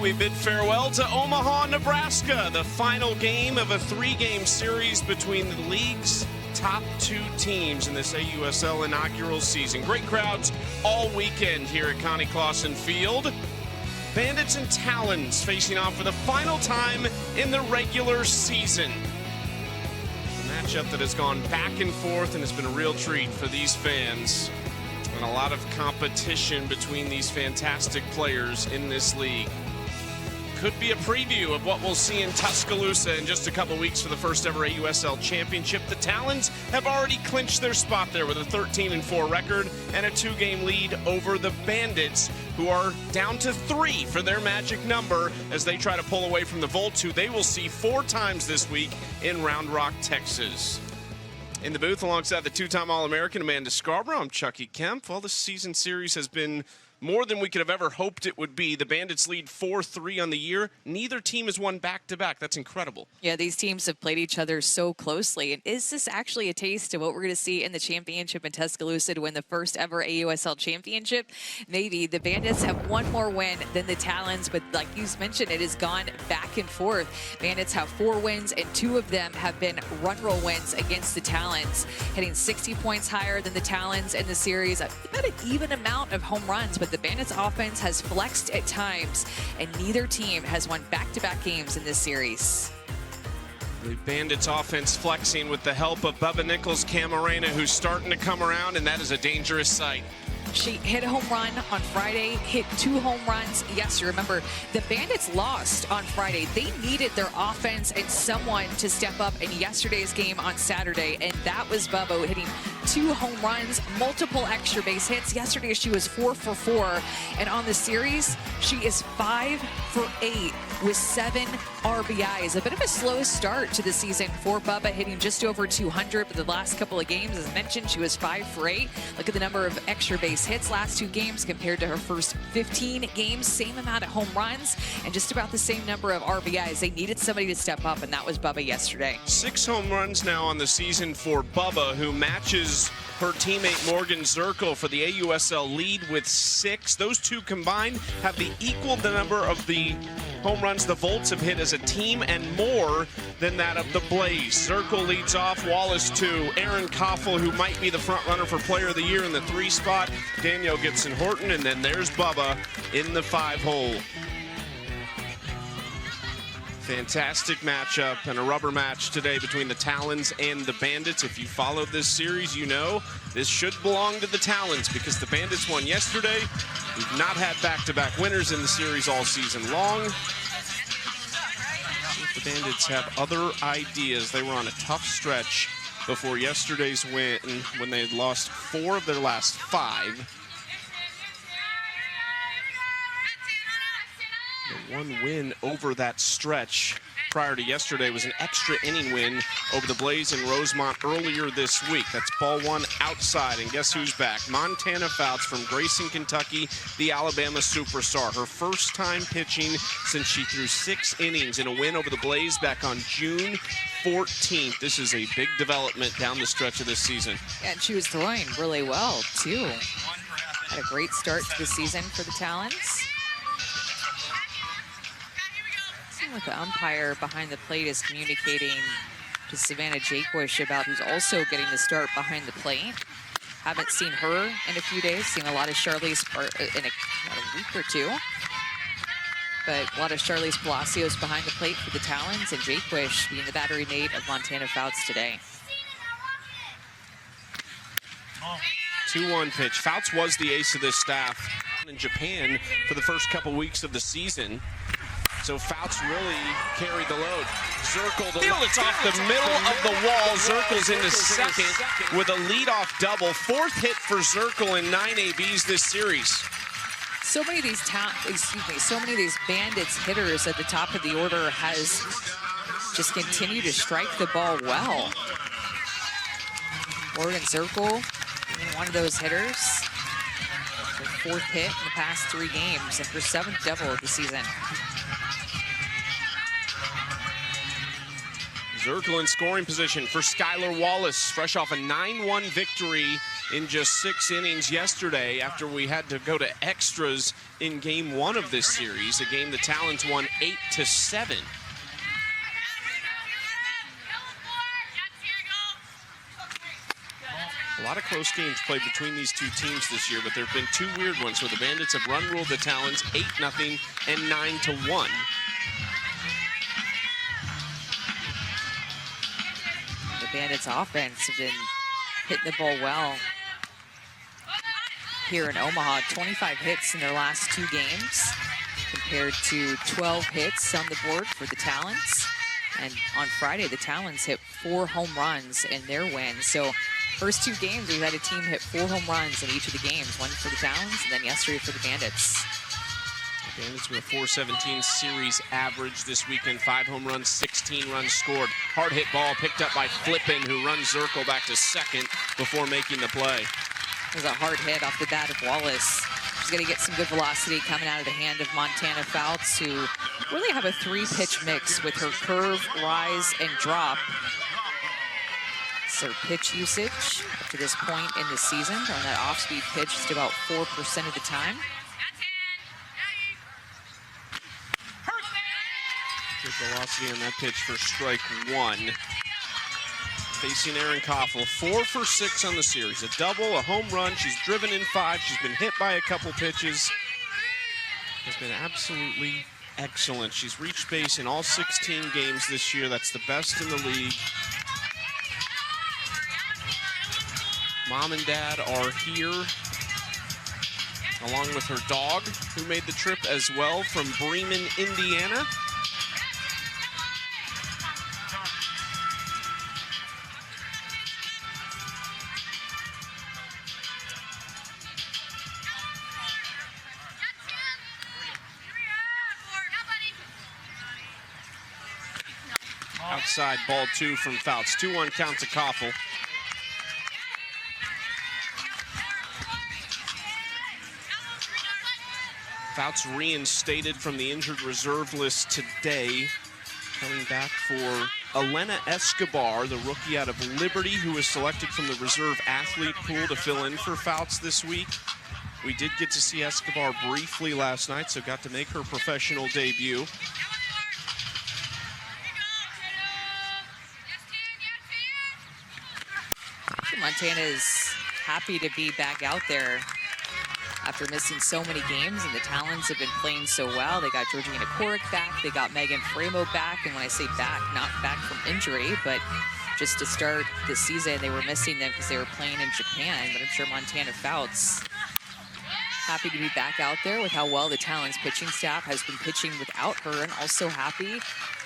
we bid farewell to Omaha, Nebraska, the final game of a three-game series between the league's top two teams in this AUSL inaugural season. Great crowds all weekend here at Connie Claussen Field. Bandits and Talons facing off for the final time in the regular season. A matchup that has gone back and forth and has been a real treat for these fans. And a lot of competition between these fantastic players in this league. Could be a preview of what we'll see in Tuscaloosa in just a couple weeks for the first ever AUSL Championship. The Talons have already clinched their spot there with a 13-4 record and a 2-game lead over the Bandits, who are down to 3 for their magic number as they try to pull away from the Volts, who they will see 4 times this week in Round Rock, Texas. In the booth alongside the two-time All-American Amanda Scarborough, I'm Chucky Kemp. Well, this season series has been more than we could have ever hoped it would be. The Bandits lead 4-3 on the year. Neither team has won back-to-back. That's incredible. Yeah, these teams have played each other so closely. And is this actually a taste of what we're going to see in the championship in Tuscaloosa to win the first ever AUSL championship? Maybe. The Bandits have one more win than the Talons, but like you mentioned, it has gone back and forth. Bandits have 4 wins, and 2 of them have been run roll wins against the Talons, hitting 60 points higher than the Talons in the series. About an even amount of home runs, but the Bandits offense has flexed at times, and neither team has won back-to-back games in this series. The Bandits offense flexing with the help of Bubba Nichols-Camarena, who's starting to come around, and that is a dangerous sight. She hit a home run on Friday, hit 2 home runs. Yes, you remember, the Bandits lost on Friday. They needed their offense and someone to step up in yesterday's game on Saturday, and that was Bubba hitting 2 home runs, multiple extra base hits. Yesterday, she was 4 for 4, and on the series, she is 5 for 8 with 7 RBIs. A bit of a slow start to the season for Bubba, hitting just over 200, but the last couple of games, as mentioned, she was 5 for 8. Look at the number of extra base hits last 2 games compared to her first 15 games. Same amount of home runs and just about the same number of RBIs. They needed somebody to step up, and that was Bubba yesterday. 6 home runs now on the season for Bubba, who matches her teammate Morgan Zerkle for the AUSL lead with 6. Those two combined have the number of the home runs the Volts have hit as a team, and more than that of the Blaze. Zerkle leads off, Wallace 2, Aaron Coffel, who might be the front runner for Player of the Year in the 3 spot, Danielle Gibson-Horton, and then there's Bubba in the 5 hole. Fantastic matchup and a rubber match today between the Talons and the Bandits. If you followed this series, you know this should belong to the Talons because the Bandits won yesterday. We've not had back-to-back winners in the series all season long. The Bandits have other ideas. They were on a tough stretch before yesterday's win when they had lost 4 of their last 5. The 1 win over that stretch prior to yesterday was an extra inning win over the Blaze in Rosemont earlier this week. That's ball 1 outside, and guess who's back? Montana Fouts from Grayson, Kentucky, the Alabama superstar. Her first time pitching since she threw 6 innings in a win over the Blaze back on June 14th. This is a big development down the stretch of this season. Yeah, and she was throwing really well, too. Had a great start to the season for the Talons. Like the umpire behind the plate is communicating to Savannah Jaquish about who's also getting the start behind the plate. Haven't seen her in a few days. Seen a lot of Charlize in about a week or 2. But a lot of Charlize Palacios behind the plate for the Talons, and Jaquish being the battery mate of Montana Fouts today. 2-1 pitch. Fouts was the ace of this staff in Japan for the first couple weeks of the season. So Fouts really carried the load. Zerkle, it's off the middle of the wall. Zerkle's into second with a leadoff double. 4th hit for Zerkle in 9 ABs this series. So many of these Bandits hitters at the top of the order has just continued to strike the ball well. Morgan Zerkle, one of those hitters. Her 4th hit in the past 3 games and her 7th double of the season. Zerkle in scoring position for Skylar Wallace, fresh off a 9-1 victory in just 6 innings yesterday after we had to go to extras in game 1 of this series, a game the Talons won 8-7. A lot of close games played between these two teams this year, but there have been 2 weird ones where the Bandits have run-ruled the Talons 8-0 and 9-1. The Bandits' offense have been hitting the ball well here in Omaha. 25 hits in their last 2 games compared to 12 hits on the board for the Talons. And on Friday, the Talons hit 4 home runs in their win. So first 2 games, we've had a team hit 4 home runs in each of the games. One for the Talons and then yesterday for the Bandits. The Bandits with a .417 series average this weekend. 5 home runs, 16 runs scored. Hard hit ball picked up by Flippen, who runs Zerkle back to second before making the play. There's a hard hit off the bat of Wallace. She's going to get some good velocity coming out of the hand of Montana Fouts, who really have a 3-pitch mix with her curve, rise, and drop. So pitch usage up to this point in the season on that off-speed pitch just about 4% of the time. Good velocity on that pitch for strike 1. Facing Coffel, 4 for 6 on the series. A double, a home run. She's driven in 5. She's been hit by a couple pitches. Has been absolutely excellent. She's reached base in all 16 games this year. That's the best in the league. Mom and Dad are here, along with her dog, who made the trip as well from Bremen, Indiana. Outside, ball 2 from Fouts. 2-1 count to Coffel. Fouts reinstated from the injured reserve list today. Coming back for Elena Escobar, the rookie out of Liberty, who was selected from the reserve athlete pool to fill in for Fouts this week. We did get to see Escobar briefly last night, so got to make her professional debut. Montana is happy to be back out there after missing so many games, and the Talons have been playing so well. They got Georgina Korick back, they got Megan Framo back, and when I say back, not back from injury, but just to start the season, they were missing them because they were playing in Japan. But I'm sure Montana Fouts happy to be back out there with how well the Talons pitching staff has been pitching without her, and also happy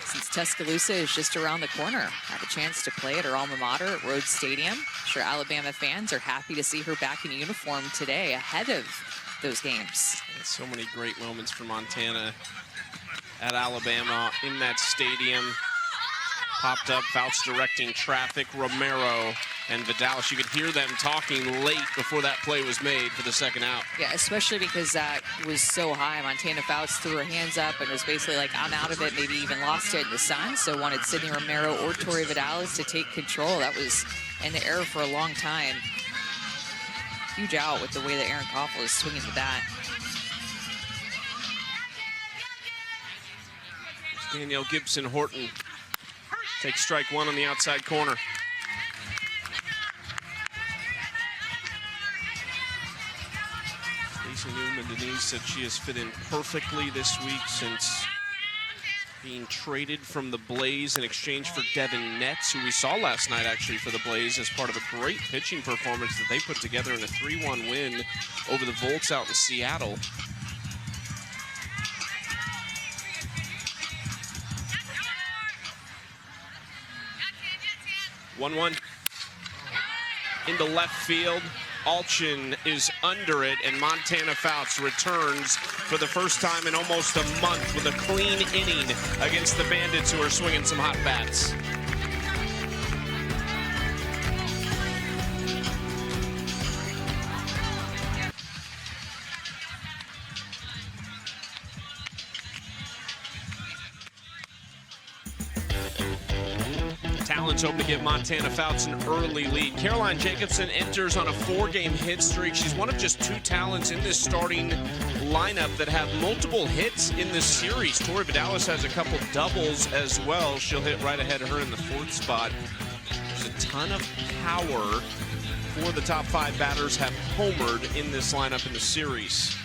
since Tuscaloosa is just around the corner. Have a chance to play at her alma mater at Rhodes Stadium. I'm sure Alabama fans are happy to see her back in uniform today ahead of those games. So many great moments for Montana at Alabama in that stadium. Popped up, Fouts directing traffic, Romero and Vidales. You could hear them talking late before that play was made for the second out. Yeah, especially because that was so high. Montana Fouts threw her hands up and was basically like, I'm out of it, maybe even lost it in the sun. So wanted Sydney Romero or Tori Vidales to take control. That was in the air for a long time. Huge out with the way that Coffel is swinging the bat. Danielle Gibson Horton takes strike 1 on the outside corner. Stacey Newman-Denise said she has fit in perfectly this week since being traded from the Blaze in exchange for Devin Netz, who we saw last night actually for the Blaze as part of a great pitching performance that they put together in a 3-1 win over the Volts out in Seattle. One into left field. Allchin is under it, and Montana Fouts returns for the first time in almost a month with a clean inning against the Bandits, who are swinging some hot bats. Talons hoping to give Montana Fouts an early lead. Caroline Jacobsen enters on a 4-game hit streak. She's one of just 2 Talons in this starting lineup that have multiple hits in this series. Tori Vidales has a couple doubles as well. She'll hit right ahead of her in the 4th spot. There's a ton of power. 4 of the top 5 batters have homered in this lineup in the series.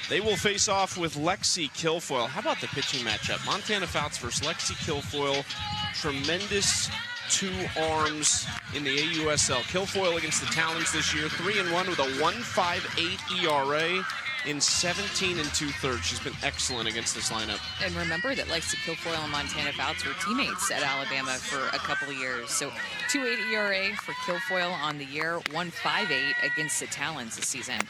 They will face off with Lexi Kilfoyl. How about the pitching matchup? Montana Fouts versus Lexi Kilfoyl. Tremendous 2 arms in the AUSL. Kilfoyl against the Talons this year, 3-1 with a 1.58 ERA in 17 2/3. She's been excellent against this lineup. And remember that Lexi Kilfoyl and Montana Fouts were teammates at Alabama for a couple of years. So 2.8 ERA for Kilfoyl on the year, 1.58 against the Talons this season.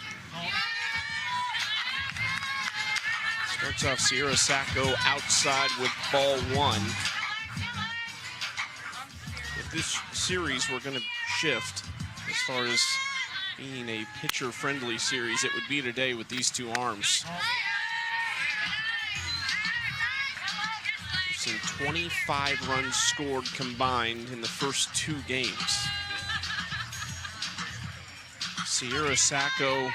Starts off Sierra Sacco outside with ball 1. If this series were going to shift as far as being a pitcher-friendly series, it would be today with these 2 arms. We've seen 25 runs scored combined in the first 2 games. Sierra Sacco,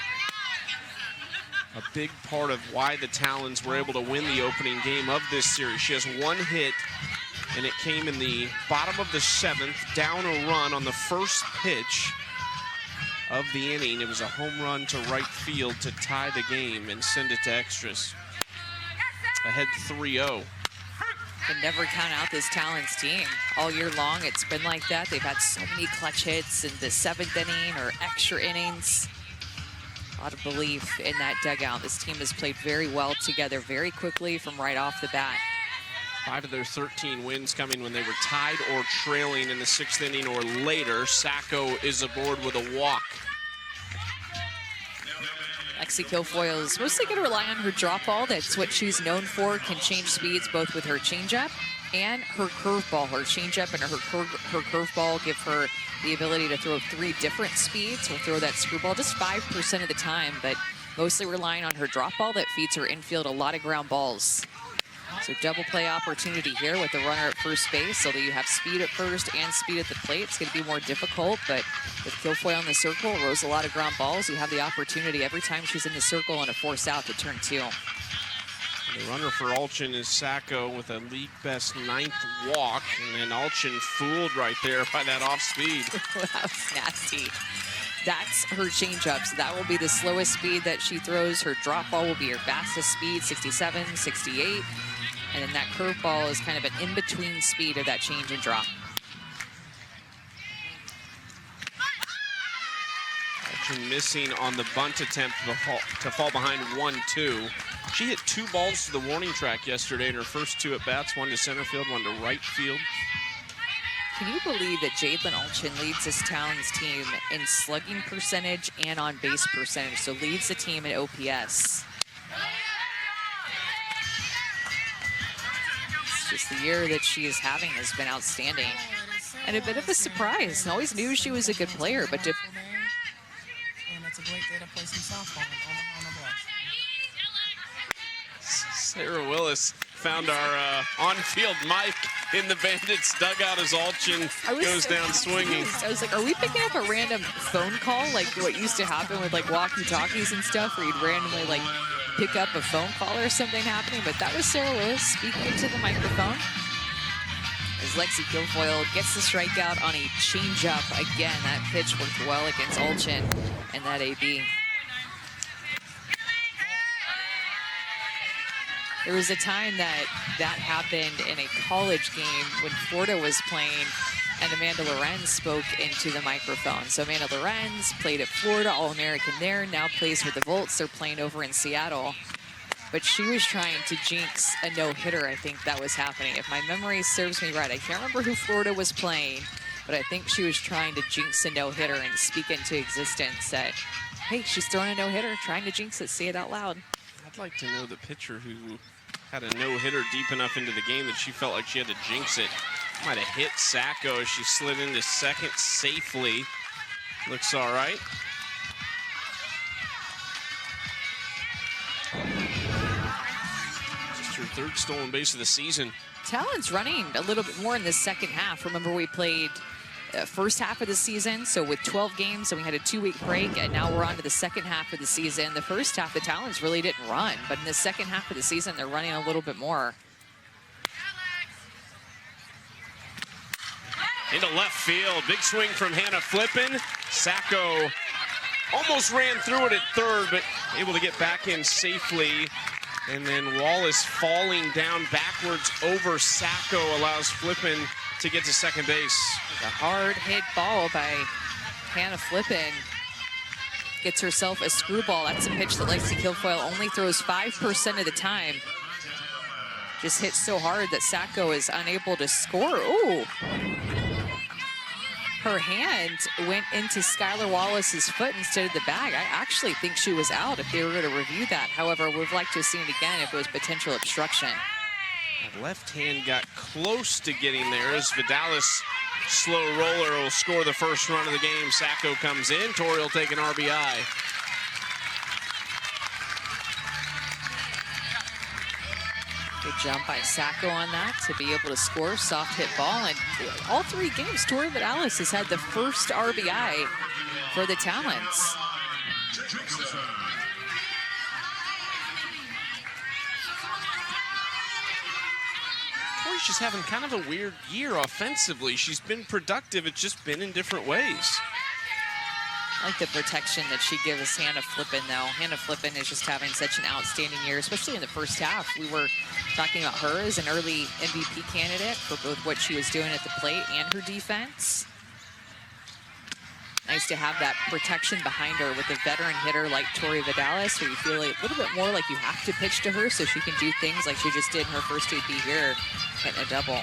a big part of why the Talons were able to win the opening game of this series. She has 1 hit, and it came in the bottom of the 7th, down a run on the first pitch of the inning. It was a home run to right field to tie the game and send it to extras. Ahead 3-0. Can never count out this Talons team. All year long, it's been like that. They've had so many clutch hits in the 7th inning or extra innings. A lot of belief in that dugout. This team has played very well together very quickly from right off the bat. 5 of their 13 wins coming when they were tied or trailing in the 6th inning or later. Sacco is aboard with a walk. Lexi Kilfoyl is mostly going to rely on her drop ball. That's what she's known for. Can change speeds both with her changeup and her curveball. Her changeup and her curveball give her the ability to throw 3 different speeds. Will throw that screwball just 5% of the time, but mostly relying on her drop ball that feeds her infield a lot of ground balls. So double play opportunity here with the runner at first base. Although you have speed at first and speed at the plate, it's going to be more difficult. But with Kilfoyl on the circle, rows a lot of ground balls. You have the opportunity every time she's in the circle and a force out to turn 2. The runner for Allchin is Sacco with a league best 9th walk. And then Allchin fooled right there by that off speed. That was nasty. That's her changeup, so that will be the slowest speed that she throws. Her drop ball will be her fastest speed, 67, 68. And then that curveball is kind of an in-between speed of that change and drop. Allchin missing on the bunt attempt to fall behind 1-2. She hit 2 balls to the warning track yesterday in her first 2 at-bats, 1 to center field, 1 to right field. Can you believe that Jadlyn Allchin leads this Talons team in slugging percentage and on base percentage? So leads the team in OPS. It's just the year that she is having has been outstanding. And a bit of a surprise. I always knew she was a good player, but and it's a great day to play some softball in Omaha, Nebraska. Sarah Willis found our on-field mic in the Bandits dugout as Allchin goes down swinging. I was like, are we picking up a random phone call like what used to happen with like walkie-talkies and stuff where you'd randomly like pick up a phone call or something happening? But that was Sarah Willis speaking into the microphone as Lexi Kilfoyl gets the strikeout on a changeup. Again, that pitch worked well against Allchin and that AB. There was a time that happened in a college game when Florida was playing, and Amanda Lorenz spoke into the microphone. So Amanda Lorenz played at Florida, All-American there, now plays for the Volts. They're playing over in Seattle. But she was trying to jinx a no-hitter. I think that was happening. If my memory serves me right, I can't remember who Florida was playing, but I think she was trying to jinx a no-hitter and speak into existence that, hey, she's throwing a no-hitter, trying to jinx it, say it out loud. I'd like to know the pitcher who had a no-hitter deep enough into the game that she felt like she had to jinx it. Might have hit Sacco as she slid into second safely. Looks all right. Just her 3rd stolen base of the season. Talons running a little bit more in the second half. Remember, we played first half of the season, so with 12 games, and we had a 2-week break, and now we're on to the second half of the season. The first half, the Talons really didn't run, but in the second half of the season, they're running a little bit more. Into left field, big swing from Hannah Flippen. Sacco almost ran through it at third, but able to get back in safely. And then Wallace falling down backwards over Sacco allows Flippen to get to second base. A hard hit ball by Hannah Flippen. Gets herself a screwball. That's a pitch that L Kilfoyl only throws 5% of the time. Just hit so hard that Sacco is unable to score. Ooh. Her hand went into Skylar Wallace's foot instead of the bag. I actually think she was out if they were going to review that. However, we'd like to have seen it again if it was potential obstruction. That left hand got close to getting there as Vidales, slow roller, will score the first run of the game. Sacco comes in. Tori will take an RBI. Good jump by Sacco on that to be able to score. Soft hit ball. And all 3 games, Tori Vidales has had the first RBI for the Talons. Tori's just having kind of a weird year offensively. She's been productive. It's just been in different ways. I like the protection that she gives Hannah Flippen, though. Hannah Flippen is just having such an outstanding year, especially in the first half. We were talking about her as an early MVP candidate for both what she was doing at the plate and her defense. Nice to have that protection behind her with a veteran hitter like Tori Vidales, where you feel a little bit more like you have to pitch to her so she can do things like she just did in her first AB here, hitting a double.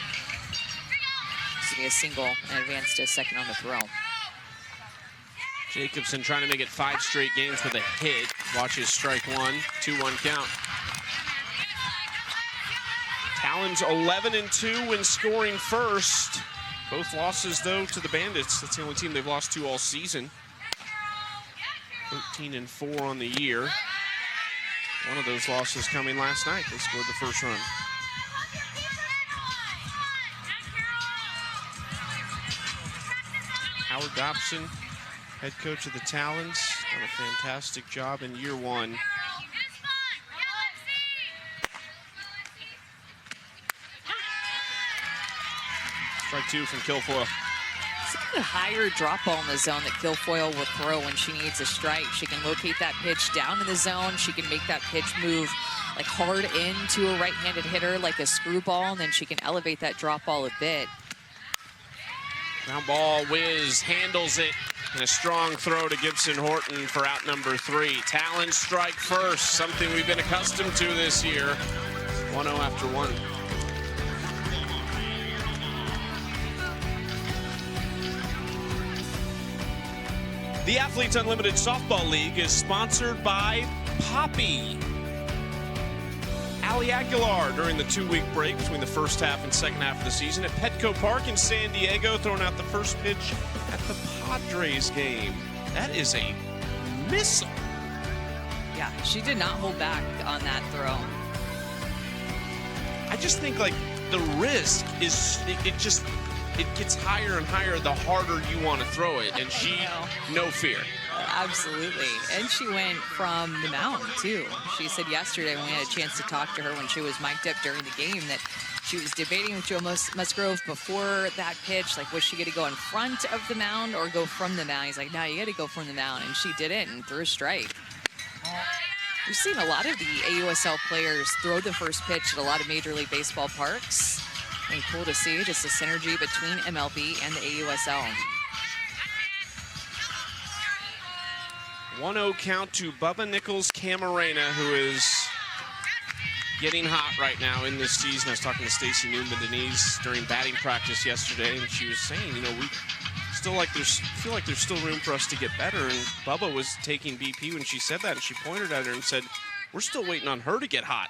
This will be a single and advance to second on the throw. Jacobsen trying to make it 5 straight games with a hit. Watches strike one, 2-1 count. Talons 11-2 when scoring first. Both losses, though, to the Bandits. That's the only team they've lost to all season. 13-4 on the year. One of those losses coming last night. They scored the first run. Howard Dobson, head coach of the Talons, done a fantastic job in year 1. Strike 2 from Kilfoyl. It's a higher drop ball in the zone that Kilfoyl will throw when she needs a strike. She can locate that pitch down in the zone. She can make that pitch move like hard into a right-handed hitter like a screwball, and then she can elevate that drop ball a bit. Ground ball, Wisz handles it. And a strong throw to Gibson Horton for out number 3. Talons strike first, something we've been accustomed to this year. 1-0 after 1. The Athletes Unlimited Softball League is sponsored by Poppy. A Aguilar during the 2-week break between the first half and second half of the season at Petco Park in San Diego, throwing out the first pitch at the Padres game. That is a missile. Yeah, she did not hold back on that throw. I just think like the risk is, it gets higher and higher the harder you want to throw it, and she, no fear. Absolutely. And she went from the mound, too. She said yesterday when we had a chance to talk to her when she was mic'd up during the game that she was debating with Joe Musgrove before that pitch, like, was she going to go in front of the mound or go from the mound? He's like, no, you got to go from the mound. And she did it and threw a strike. We've seen a lot of the AUSL players throw the first pitch at a lot of Major League Baseball parks. And cool to see just the synergy between MLB and the AUSL. 1-0 count to Bubba Nichols Camarena, who is getting hot right now in this season. I was talking to Stacy Newman-Denise during batting practice yesterday, and she was saying, you know, we feel like there's still room for us to get better. And Bubba was taking BP when she said that, and she pointed at her and said, we're still waiting on her to get hot.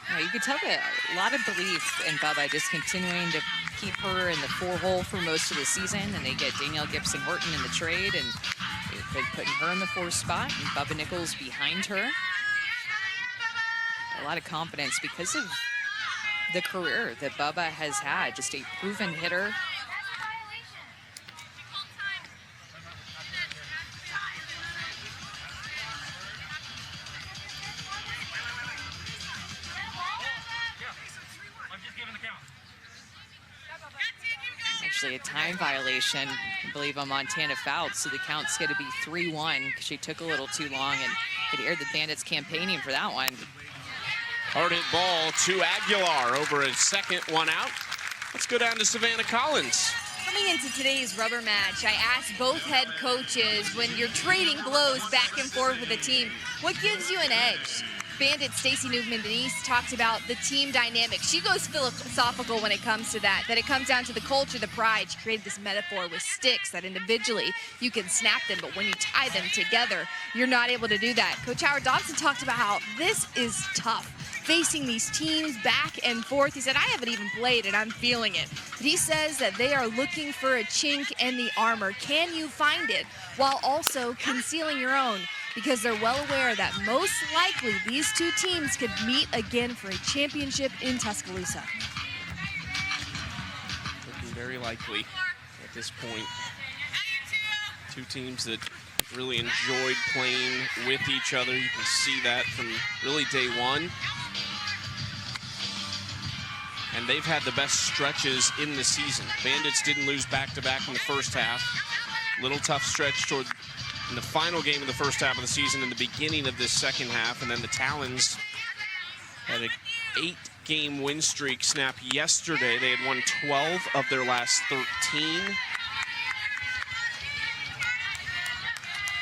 Yeah, you could tell that a lot of belief in Bubba, just continuing to keep her in the 4-hole for most of the season. And they get Danielle Gibson Horton in the trade, and they've been putting her in the 4th spot, and Bubba Nichols behind her. a lot of confidence because of the career that Bubba has had. Just a proven hitter. Actually, a time violation, I believe, on Montana fouled, so the count's going to be 3-1 because she took a little too long, and could hear the Bandits campaigning for that one. Hard hit ball to Aguilar over a second one out. Let's go down to Savannah Collins. Coming into today's rubber match, I asked both head coaches, when you're trading blows back and forth with a team, what gives you an edge? Bandit Stacy Newman-Denise talked about the team dynamic. She goes philosophical when it comes to that it comes down to the culture, the pride. She created this metaphor with sticks that individually you can snap them, but when you tie them together, you're not able to do that. Coach Howard Dobson talked about how this is tough, facing these teams back and forth. He said, I haven't even played and I'm feeling it. But he says that they are looking for a chink in the armor. Can you find it while also concealing your own? Because they're well aware that most likely these two teams could meet again for a championship in Tuscaloosa. Looking very likely at this point. Two teams that really enjoyed playing with each other. You can see that from really day one. And they've had the best stretches in the season. Bandits didn't lose back-to-back in the first half. Little tough stretch toward in the final game of the first half of the season, in the beginning of this second half, and then the Talons had an 8-game win streak snap yesterday. They had won 12 of their last 13.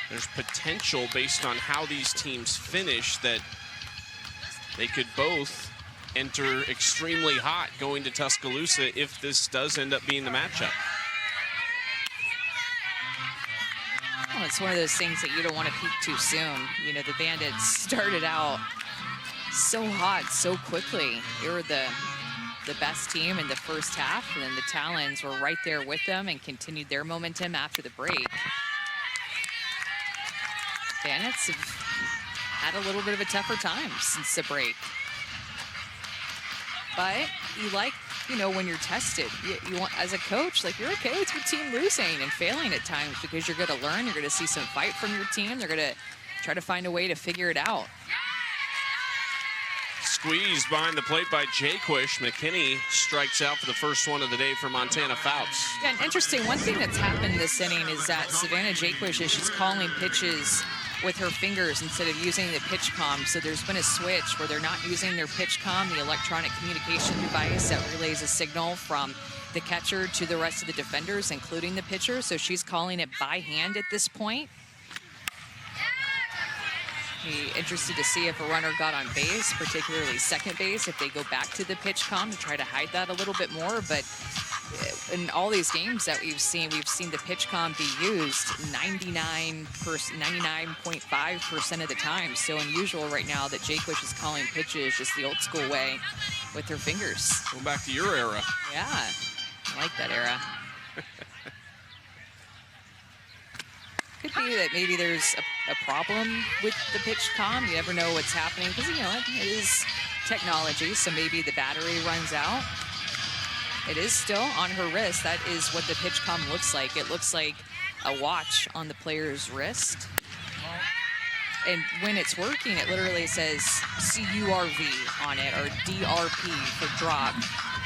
There's potential based on how these teams finish that they could both enter extremely hot going to Tuscaloosa if this does end up being the matchup. Well, it's one of those things that you don't want to peak too soon. You know, the Bandits started out so hot so quickly. They were the best team in the first half, and then the Talons were right there with them and continued their momentum after the break. Bandits have had a little bit of a tougher time since the break. But you like, you know, when you're tested, you want, as a coach, like, you're okay with your team losing and failing at times because you're going to learn, you're going to see some fight from your team. They're going to try to find a way to figure it out. Squeezed behind the plate by Jaquish. McKinney strikes out for the first one of the day for Montana Fouts. Yeah, and interesting, one thing that's happened this inning is that Savannah Jaquish is she's calling pitches with her fingers instead of using the pitch comm. So there's been a switch where they're not using their pitch comm, the electronic communication device that relays a signal from the catcher to the rest of the defenders, including the pitcher. So she's calling it by hand at this point. Be interested to see if a runner got on base, particularly second base, if they go back to the pitch comm to try to hide that a little bit more. But in all these games that we've seen the pitch comm be used 99.5% of the time. So unusual right now that Jaquish is calling pitches just the old school way with her fingers. Go back to your era. Yeah, I like that era. Could be that maybe there's a problem with the pitch comm. You never know what's happening because, you know, it is technology, so maybe the battery runs out. It is still on her wrist. That is what the pitch comm looks like. It looks like a watch on the player's wrist. And when it's working, it literally says CURV on it, or DRP for drop.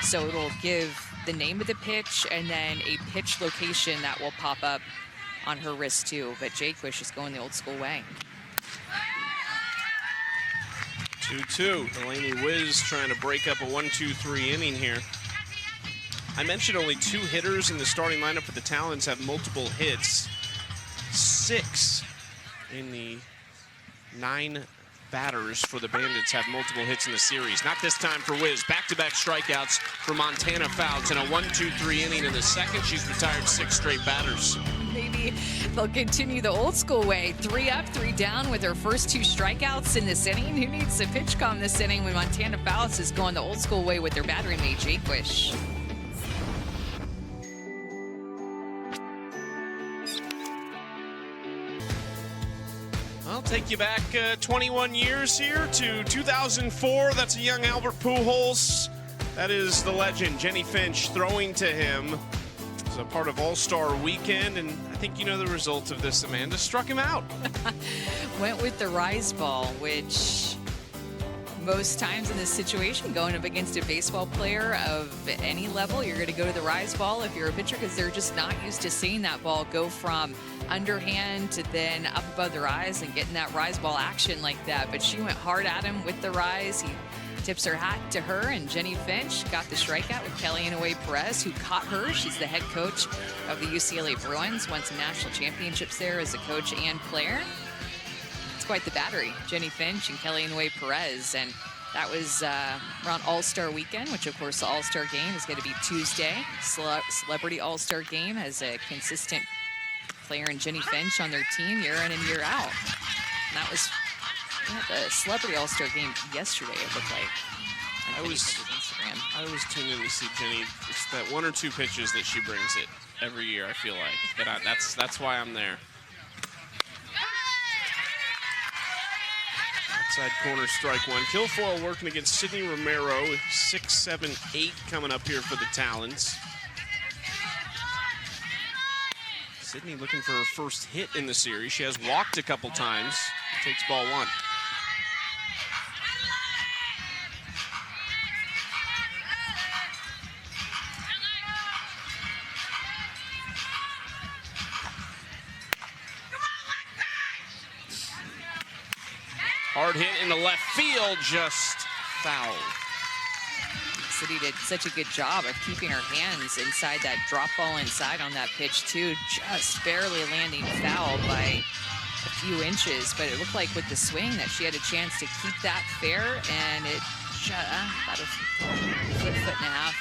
So it'll give the name of the pitch and then a pitch location that will pop up on her wrist too. But Jaquish is going the old school way. 2-2. Delaney Wisz trying to break up a 1-2-3 inning here. I mentioned only 2 hitters in the starting lineup for the Talons have multiple hits. 6 in the 9 batters for the Bandits have multiple hits in the series. Not this time for Wisz. Back-to-back strikeouts for Montana Fouts in a 1-2-3 inning in the second. She's retired 6 straight batters. Maybe they'll continue the old school way. 3 up, 3 down with her first 2 strikeouts in this inning. Who needs the pitch comm this inning when Montana Fouts is going the old school way with their battering mate, Jaquish? Take you back 21 years here to 2004. That's a young Albert Pujols. That is the legend, Jenny Finch, throwing to him as a part of All-Star Weekend. And I think you know the result of this, Amanda. Struck him out. Went with the rise ball, which most times in this situation, going up against a baseball player of any level, you're going to go to the rise ball if you're a pitcher, because they're just not used to seeing that ball go from underhand to then up above their eyes and getting that rise ball action like that. But she went hard at him with the rise. He tips her hat to her, and Jenny Finch got the strikeout with Kellyanne Perez, who caught her. She's the head coach of the UCLA Bruins, won some national championships there as a coach and player. It's quite the battery, Jenny Finch and Kellyanne Perez, and that was around All-Star Weekend, which of course the All-Star Game is going to be Tuesday. Celebrity All-Star Game has a consistent player in Jenny Finch on their team year in and year out. And that was the Celebrity All-Star Game yesterday, it looked like. I was tuned in to see Jenny. It's that one or two pitches that she brings it every year, I feel like. That's why I'm there. Outside corner, strike one. Kilfoyl working against Sydney Romero. 6, 7, 8 coming up here for the Talons. Sydney looking for her first hit in the series. She has walked a couple times. Takes ball one. Hard hit in the left field, just foul. City did such a good job of keeping her hands inside that drop ball inside on that pitch too, just barely landing foul by a few inches, but it looked like with the swing that she had a chance to keep that fair, and it about a foot and a half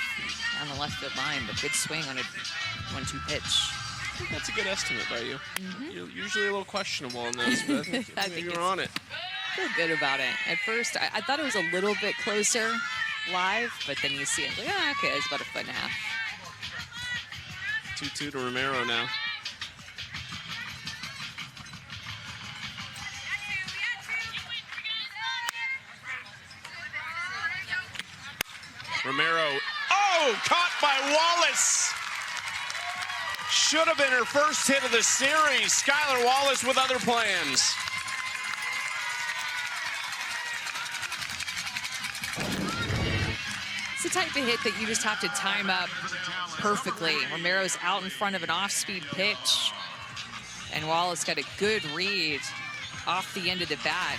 on the left field line, but good swing on a 1-2 pitch. I think that's a good estimate by you. You're usually a little questionable on those, but I think you're on it. Feel good about it. At first, I thought it was a little bit closer live, but then you see it like, okay, it's about a foot and a half. 2-2 to Romero now. Romero, caught by Wallace. Should have been her first hit of the series. Skylar Wallace with other plans. It's the type of hit that you just have to time up perfectly. Romero's out in front of an off-speed pitch, and Wallace got a good read off the end of the bat.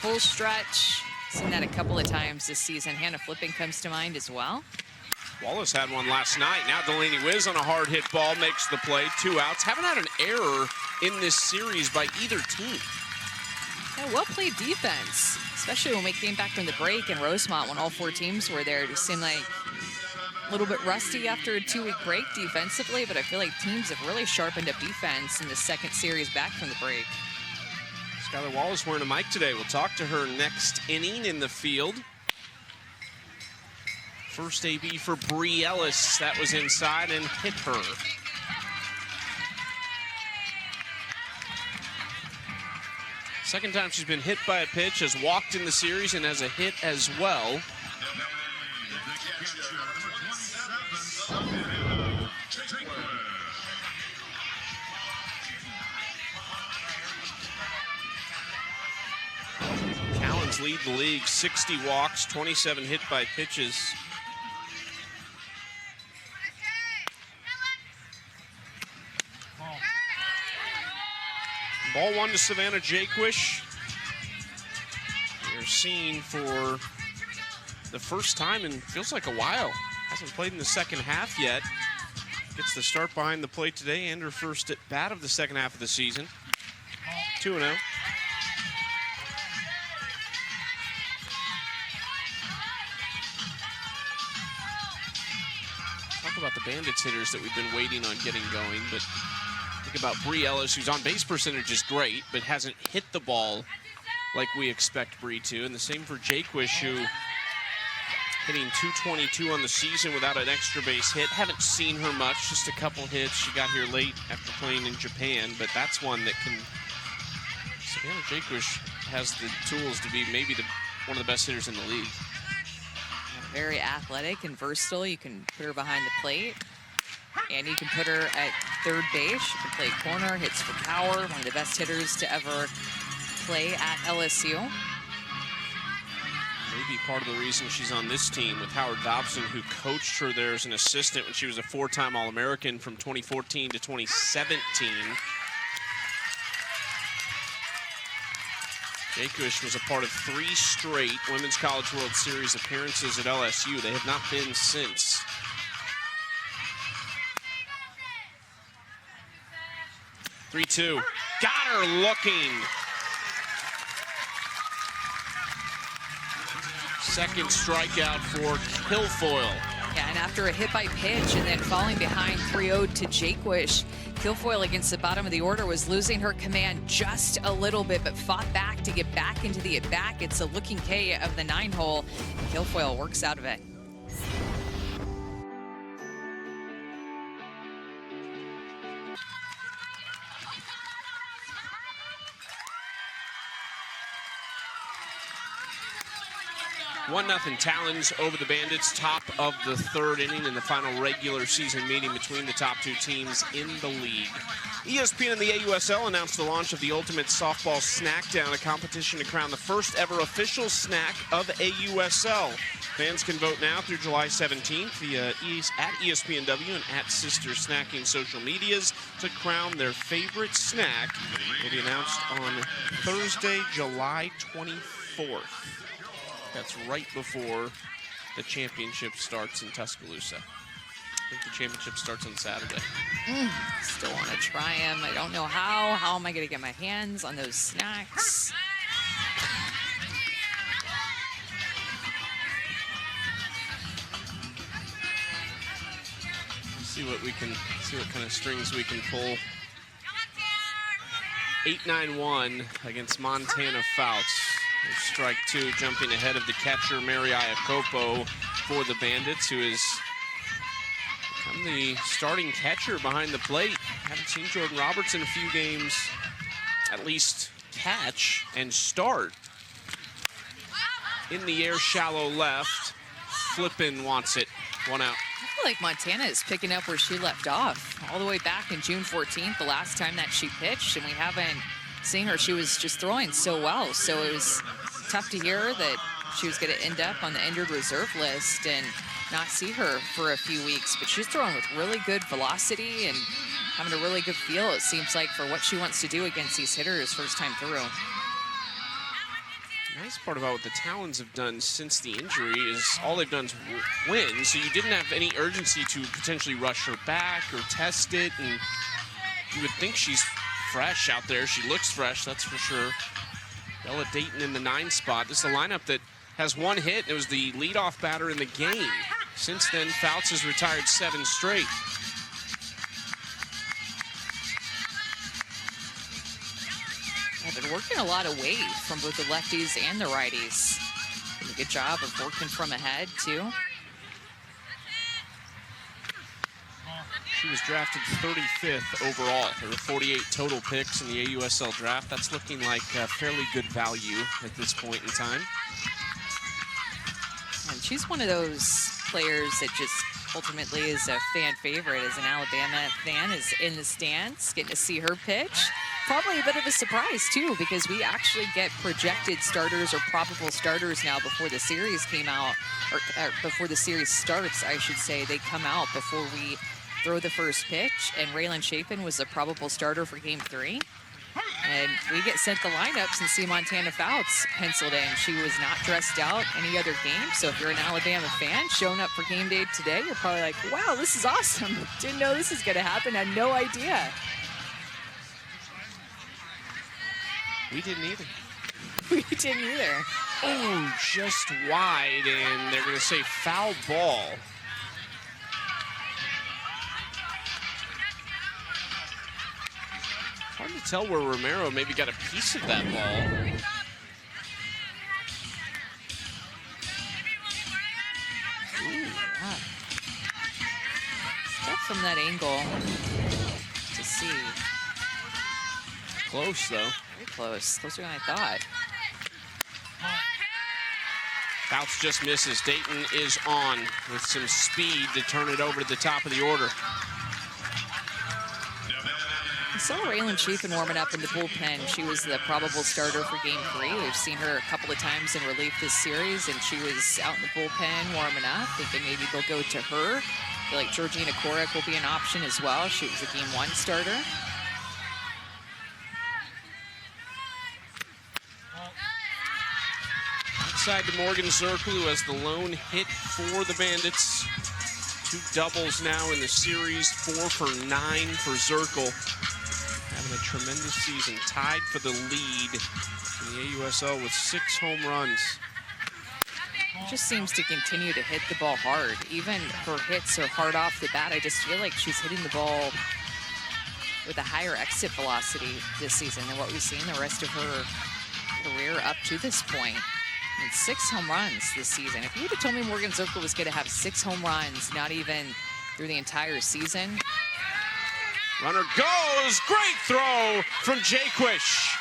Full stretch. Seen that a couple of times this season. Hannah Flippen comes to mind as well. Wallace had one last night. Now Delaney Wisz on a hard hit ball makes the play. 2 outs. Haven't had an error in this series by either team. Yeah, well-played defense, especially when we came back from the break in Rosemont when all 4 teams were there. It just seemed like a little bit rusty after a 2-week break defensively, but I feel like teams have really sharpened up defense in the second series back from the break. Skylar Wallace wearing a mic today. We'll talk to her next inning in the field. First AB for Bree Ellis. That was inside and hit her. Second time she's been hit by a pitch, has walked in the series and has a hit as well. Talons lead the league, 60 walks, 27 hit by pitches. Ball one to Savannah Jaquish. They're seen for the first time in feels like a while. Hasn't played in the second half yet. Gets the start behind the plate today and her first at bat of the second half of the season. 2-0. Talk about the Bandits hitters that we've been waiting on getting going, but think about Bree Ellis, whose on-base percentage is great, but hasn't hit the ball like we expect Bree to. And the same for Jaquish, who hitting .222 on the season without an extra base hit. Haven't seen her much, just a couple hits. She got here late after playing in Japan, but that's one that can Savannah Jaquish has the tools to be maybe one of the best hitters in the league. Very athletic and versatile. You can put her behind the plate, and you can put her at third base. She can play corner, hits for power. One of the best hitters to ever play at LSU. Maybe part of the reason she's on this team with Howard Dobson, who coached her there as an assistant when she was a 4-time All-American from 2014 to 2017. Jaquish was a part of 3 straight Women's College World Series appearances at LSU. They have not been since. Three-two. Got her looking. Second strikeout for Kilfoyl. Yeah, and after a hit by pitch and then falling behind 3-0 to Jaquish, Kilfoyl against the bottom of the order was losing her command just a little bit, but fought back to get back into the at-bat. It's a looking K of the 9-hole. Kilfoyl works out of it. One 0 Talons over the Bandits, top of the 3rd inning in the final regular season meeting between the top 2 teams in the league. ESPN and the AUSL announced the launch of the Ultimate Softball Snack Down, a competition to crown the first ever official snack of AUSL. Fans can vote now through July 17th via at ESPNW and at Sister Snacking social medias to crown their favorite snack. It will be announced on Thursday, July 24th. That's right before the championship starts in Tuscaloosa. I think the championship starts on Saturday. Still want to try them. I don't know how. How am I going to get my hands on those snacks? See what kind of strings we can pull. 8-9-1 against Montana Fouts. There's strike 2, jumping ahead of the catcher, M Iakopo, for the Bandits, who has become the starting catcher behind the plate. Haven't seen Jordan Roberts in a few games, at least catch and start. In the air, shallow left. Flippen wants it. 1 out. I feel like Montana is picking up where she left off, all the way back in June 14th, the last time that she pitched, and we haven't seen her. She was just throwing so well, so it was tough to hear that she was going to end up on the injured reserve list and not see her for a few weeks. But she's throwing with really good velocity and having a really good feel, it seems like, for what she wants to do against these hitters first time through. The nice part about what the Talons have done since the injury is all they've done is win, so you didn't have any urgency to potentially rush her back or test it, and you would think she's fresh out there. She looks fresh, that's for sure. Bella Dayton in the 9 spot. This is a lineup that has 1 hit. It was the leadoff batter in the game. Since then, Fouts has retired 7 straight. I've been working a lot away from both the lefties and the righties. Doing a good job of working from ahead, too. She was drafted 35th overall. There were 48 total picks in the AUSL draft. That's looking like fairly good value at this point in time. And she's one of those players that just ultimately is a fan favorite. As an Alabama fan, is in the stands, getting to see her pitch. Probably a bit of a surprise, too, because we actually get projected starters or probable starters now before the series came out, or before the series starts, I should say. They come out before we throw the first pitch, and Raylan Chapin was a probable starter for Game 3. And we get sent the lineups and see Montana Fouts penciled in. She was not dressed out any other game, so if you're an Alabama fan showing up for game day today, you're probably like, wow, this is awesome. Didn't know this is going to happen. Had no idea. We didn't either. We didn't either. Oh, just wide, and they're going to say foul ball. Hard to tell where Romero maybe got a piece of that ball. Ooh, yeah. Tough from that angle to see. close, though. Very close. Closer than I thought. Bounce just misses. Dayton is on with some speed to turn it over to the top of the order. I saw Raylan Chiefin warming up in the bullpen. She was the probable starter for Game 3. We've seen her a couple of times in relief this series, and she was out in the bullpen warming up, thinking maybe they'll go to her. I feel like Georgina Korek will be an option as well. She was a Game 1 starter. Outside to Morgan Zerkle, who has the lone hit for the Bandits. 2 doubles now in the series, 4 for 9 for Zerkle. Having a tremendous season, tied for the lead in the AUSL with 6 home runs. She just seems to continue to hit the ball hard. Even her hits are hard off the bat. I just feel like she's hitting the ball with a higher exit velocity this season than what we've seen the rest of her career up to this point. And 6 home runs this season. If you would have told me Morgan Zerkle was going to have 6 home runs, not even through the entire season. Runner goes, great throw from Jaquish.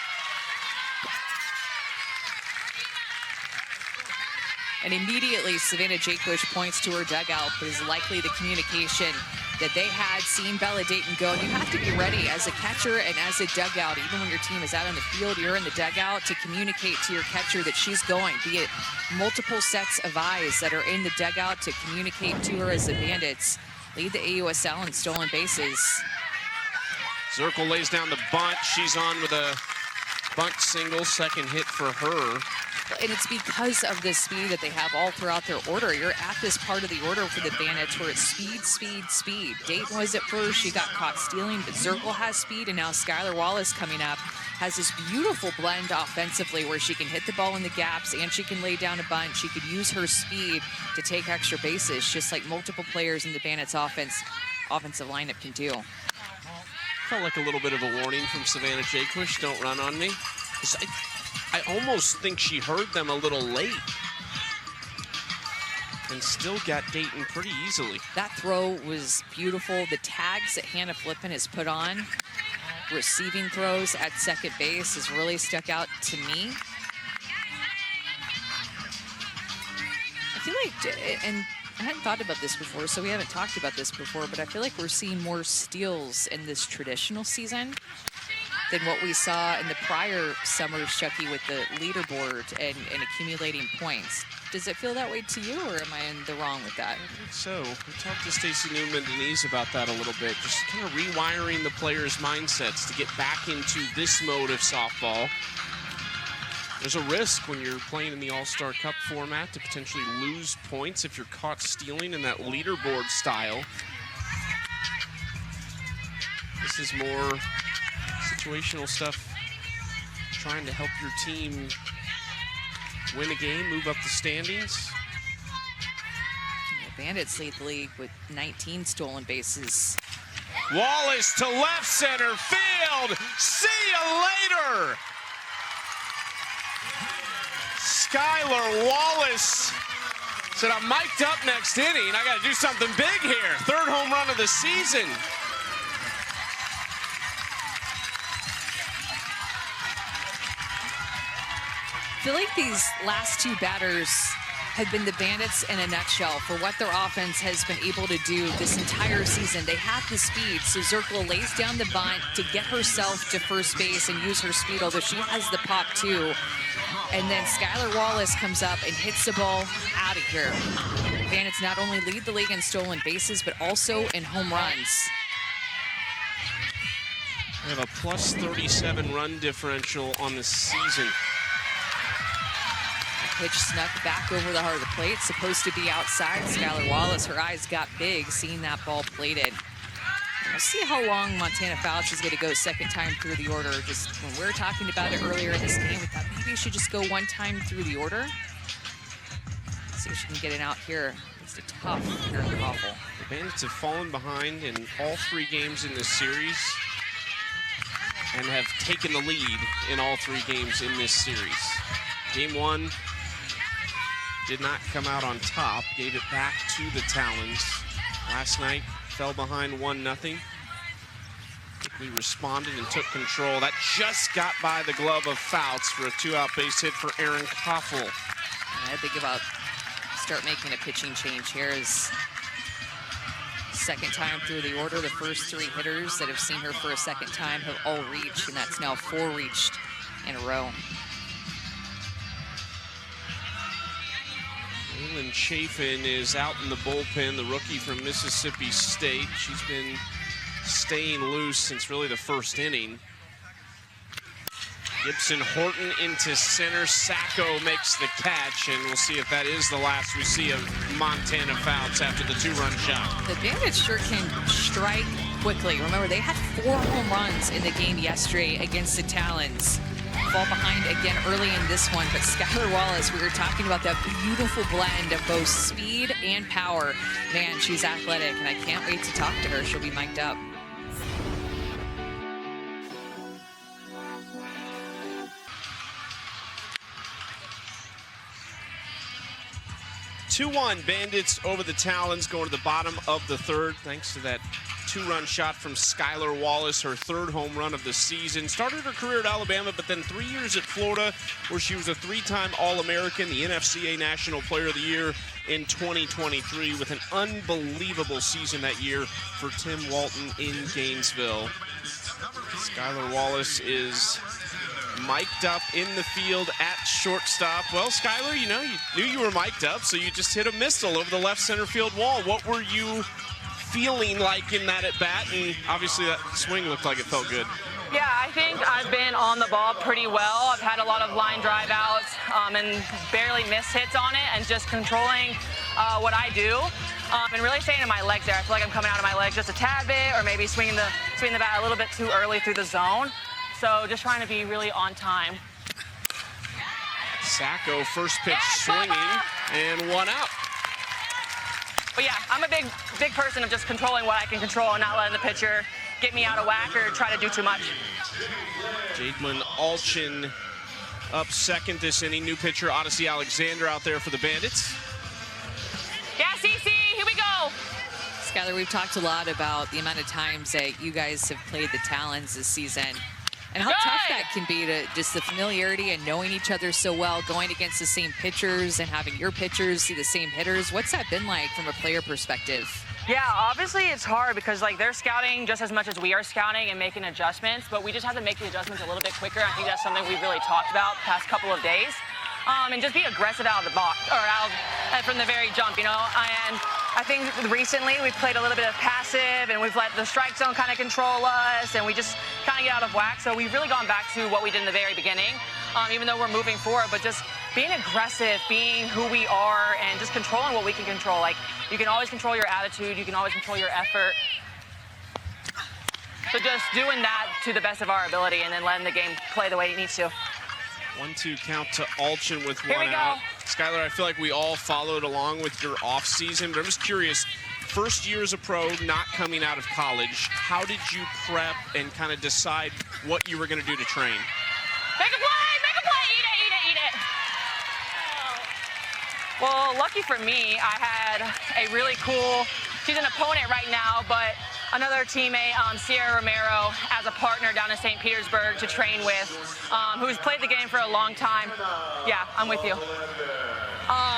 And immediately, Savannah Jaquish points to her dugout, but is likely the communication that they had seen Bella Dayton go. And you have to be ready as a catcher and as a dugout, even when your team is out on the field, you're in the dugout, to communicate to your catcher that she's going, be it multiple sets of eyes that are in the dugout to communicate to her as the Bandits lead the AUSL in stolen bases. Zerkle lays down the bunt. She's on with a bunt single, second hit for her. And it's because of the speed that they have all throughout their order. You're at this part of the order for the Bandits where it's speed, speed, speed. Dayton was at first, she got caught stealing, but Zerkle has speed, and now Skylar Wallace coming up has this beautiful blend offensively where she can hit the ball in the gaps and she can lay down a bunt. She could use her speed to take extra bases, just like multiple players in the Bandits offensive lineup can do. Felt like a little bit of a warning from Savannah Jaquish, don't run on me. I almost think she heard them a little late and still got Dayton pretty easily. That throw was beautiful. The tags that Hannah Flippen has put on, receiving throws at second base, has really stuck out to me. I feel like, and I hadn't thought about this before, so we haven't talked about this before, but I feel like we're seeing more steals in this traditional season than what we saw in the prior summers, Chucky, with the leaderboard and accumulating points. Does it feel that way to you, or am I in the wrong with that? I think so. We talked to Stacey Newman-Denise about that a little bit, just kind of rewiring the players' mindsets to get back into this mode of softball. There's a risk when you're playing in the All-Star Cup format to potentially lose points if you're caught stealing in that leaderboard style. This is more situational stuff, trying to help your team win a game, move up the standings. The Bandits lead the league with 19 stolen bases. Wallace to left center field. See you later. Skylar Wallace said, I'm mic'd up next inning. I got to do something big here. 3rd home run of the season. I feel like these last 2 batters have been the Bandits in a nutshell for what their offense has been able to do this entire season. They have the speed, so Zerkle lays down the bunt to get herself to first base and use her speed, although she has the pop too. And then Skylar Wallace comes up and hits the ball out of here. Bandits not only lead the league in stolen bases, but also in home runs. We have a plus 37 run differential on the season. Pitch snuck back over the heart of the plate. Supposed to be outside. Skylar Wallace, her eyes got big seeing that ball plated. We'll see how long Montana Fouch is going to go second time through the order. Just when we were talking about it earlier in this game, we thought maybe you should just go 1 time through the order. See if she can get it out here. It's a tough here in Coffel. The Bandits have fallen behind in all 3 games in this series and have taken the lead in all 3 games in this series. Game 1 did not come out on top, gave it back to the Talons. Last night, fell behind 1-0. quickly responded and took control. That just got by the glove of Fouts for a 2-out base hit for Aaron Coffel. I think about start making a pitching change here. Is second time through the order. The first 3 hitters that have seen her for a second time have all reached, and that's now 4 reached in a row. Leland Chafin is out in the bullpen, the rookie from Mississippi State. She's been staying loose since really the first inning. Gibson Horton into center. Sacco makes the catch, and we'll see if that is the last we see of Montana Fouts after the 2-run shot. The Bandits sure can strike quickly. Remember, they had 4 home runs in the game yesterday against the Talons. Fall behind again early in this one, but Skylar Wallace, we were talking about that beautiful blend of both speed and power. Man, she's athletic, and I can't wait to talk to her. She'll be mic'd up. 2-1 Bandits over the Talons, going to the bottom of the 3rd thanks to that 2-run shot from Skylar Wallace, her 3rd home run of the season. Started her career at Alabama, but then 3 years at Florida, where she was a 3-time All-American, the NFCA National Player of the Year in 2023, with an unbelievable season that year for Tim Walton in Gainesville. Skylar Wallace is mic'd up in the field at shortstop. Well, Skylar, you know, you knew you were mic'd up, so you just hit a missile over the left center field wall. What were you feeling like in that at bat? And obviously that swing looked like it felt good. Yeah, I think I've been on the ball pretty well. I've had a lot of line drive outs and barely missed hits on it, and just controlling what I do. And really staying in my legs there. I feel like I'm coming out of my legs just a tad bit, or maybe swinging the bat a little bit too early through the zone. So just trying to be really on time. Sacco, first pitch swinging, and 1 out. But yeah, I'm a big person of just controlling what I can control and not letting the pitcher get me out of whack or try to do too much. Jacobsen Allchin up second this inning. New pitcher Odyssey Alexander out there for the Bandits. Yeah, CC, here we go. Skylar, we've talked a lot about the amount of times that you guys have played the Talons this season, and how tough that can be, to just the familiarity and knowing each other so well, going against the same pitchers and having your pitchers see the same hitters. What's that been like from a player perspective? Yeah, obviously it's hard because like they're scouting just as much as we are scouting and making adjustments, but we just have to make the adjustments a little bit quicker. I think that's something we've really talked about the past couple of days. And just be aggressive out of the box, or out from the very jump, you know. And I think recently we've played a little bit of passive, and we've let the strike zone kind of control us, and we just kind of get out of whack. So we've really gone back to what we did in the very beginning, even though we're moving forward, but just being aggressive, being who we are, and just controlling what we can control. Like, you can always control your attitude, you can always control your effort. So just doing that to the best of our ability, and then letting the game play the way it needs to. 1-2 count to Allchin with Here 1 we out. go. Skylar, I feel like we all followed along with your off season, but I'm just curious, first year as a pro, not coming out of college, how did you prep and kind of decide what you were going to do to train? Make a play, eat it. Well, lucky for me, I had a really cool, she's an opponent right now, but another teammate, Sierra Romero, as a partner down in St. Petersburg to train with, who's played the game for a long time. Yeah, I'm with you.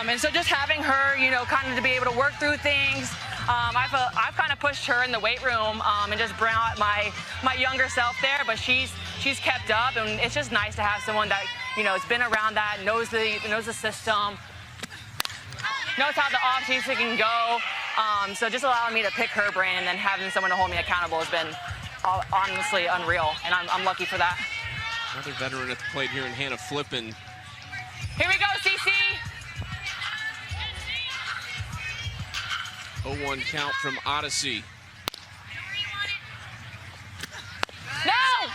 And so just having her, you know, kind of to be able to work through things. I've kind of pushed her in the weight room and just brought my younger self there, but she's kept up, and it's just nice to have someone that, you know, has been around that, knows the system, knows how the off season can go. So just allowing me to pick her brain and then having someone to hold me accountable has been honestly unreal, and I'm lucky for that. Another veteran at the plate here in Hannah Flippen. Here we go, CC. 0-1 count from Odyssey. No!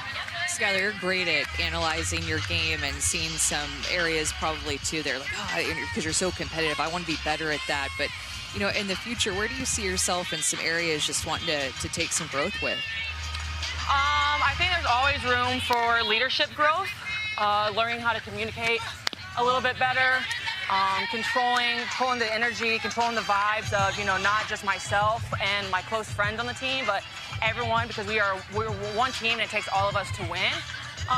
Skylar, you're great at analyzing your game and seeing some areas probably too. They're like, oh, because you're so competitive, I want to be better at that. But, you know, in the future, where do you see yourself in some areas just wanting to take some growth with? I think there's always room for leadership growth, learning how to communicate a little bit better, controlling the energy, controlling the vibes of, you know, not just myself and my close friends on the team, but everyone, because we're one team and it takes all of us to win.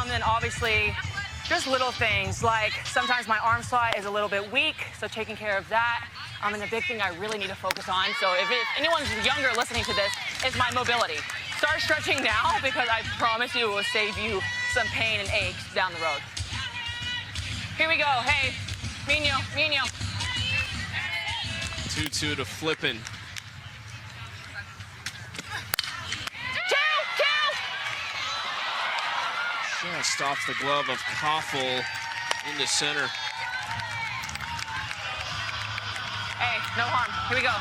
Then obviously, just little things like sometimes my arm slide is a little bit weak, so taking care of that. And the big thing I really need to focus on, so if anyone's younger listening to this, is my mobility. Start stretching now, because I promise you it will save you some pain and aches down the road. Here we go. Hey, Mino. 2-2 to Flippen. Just off the glove of Coffel into center. Hey, no harm. Here we go.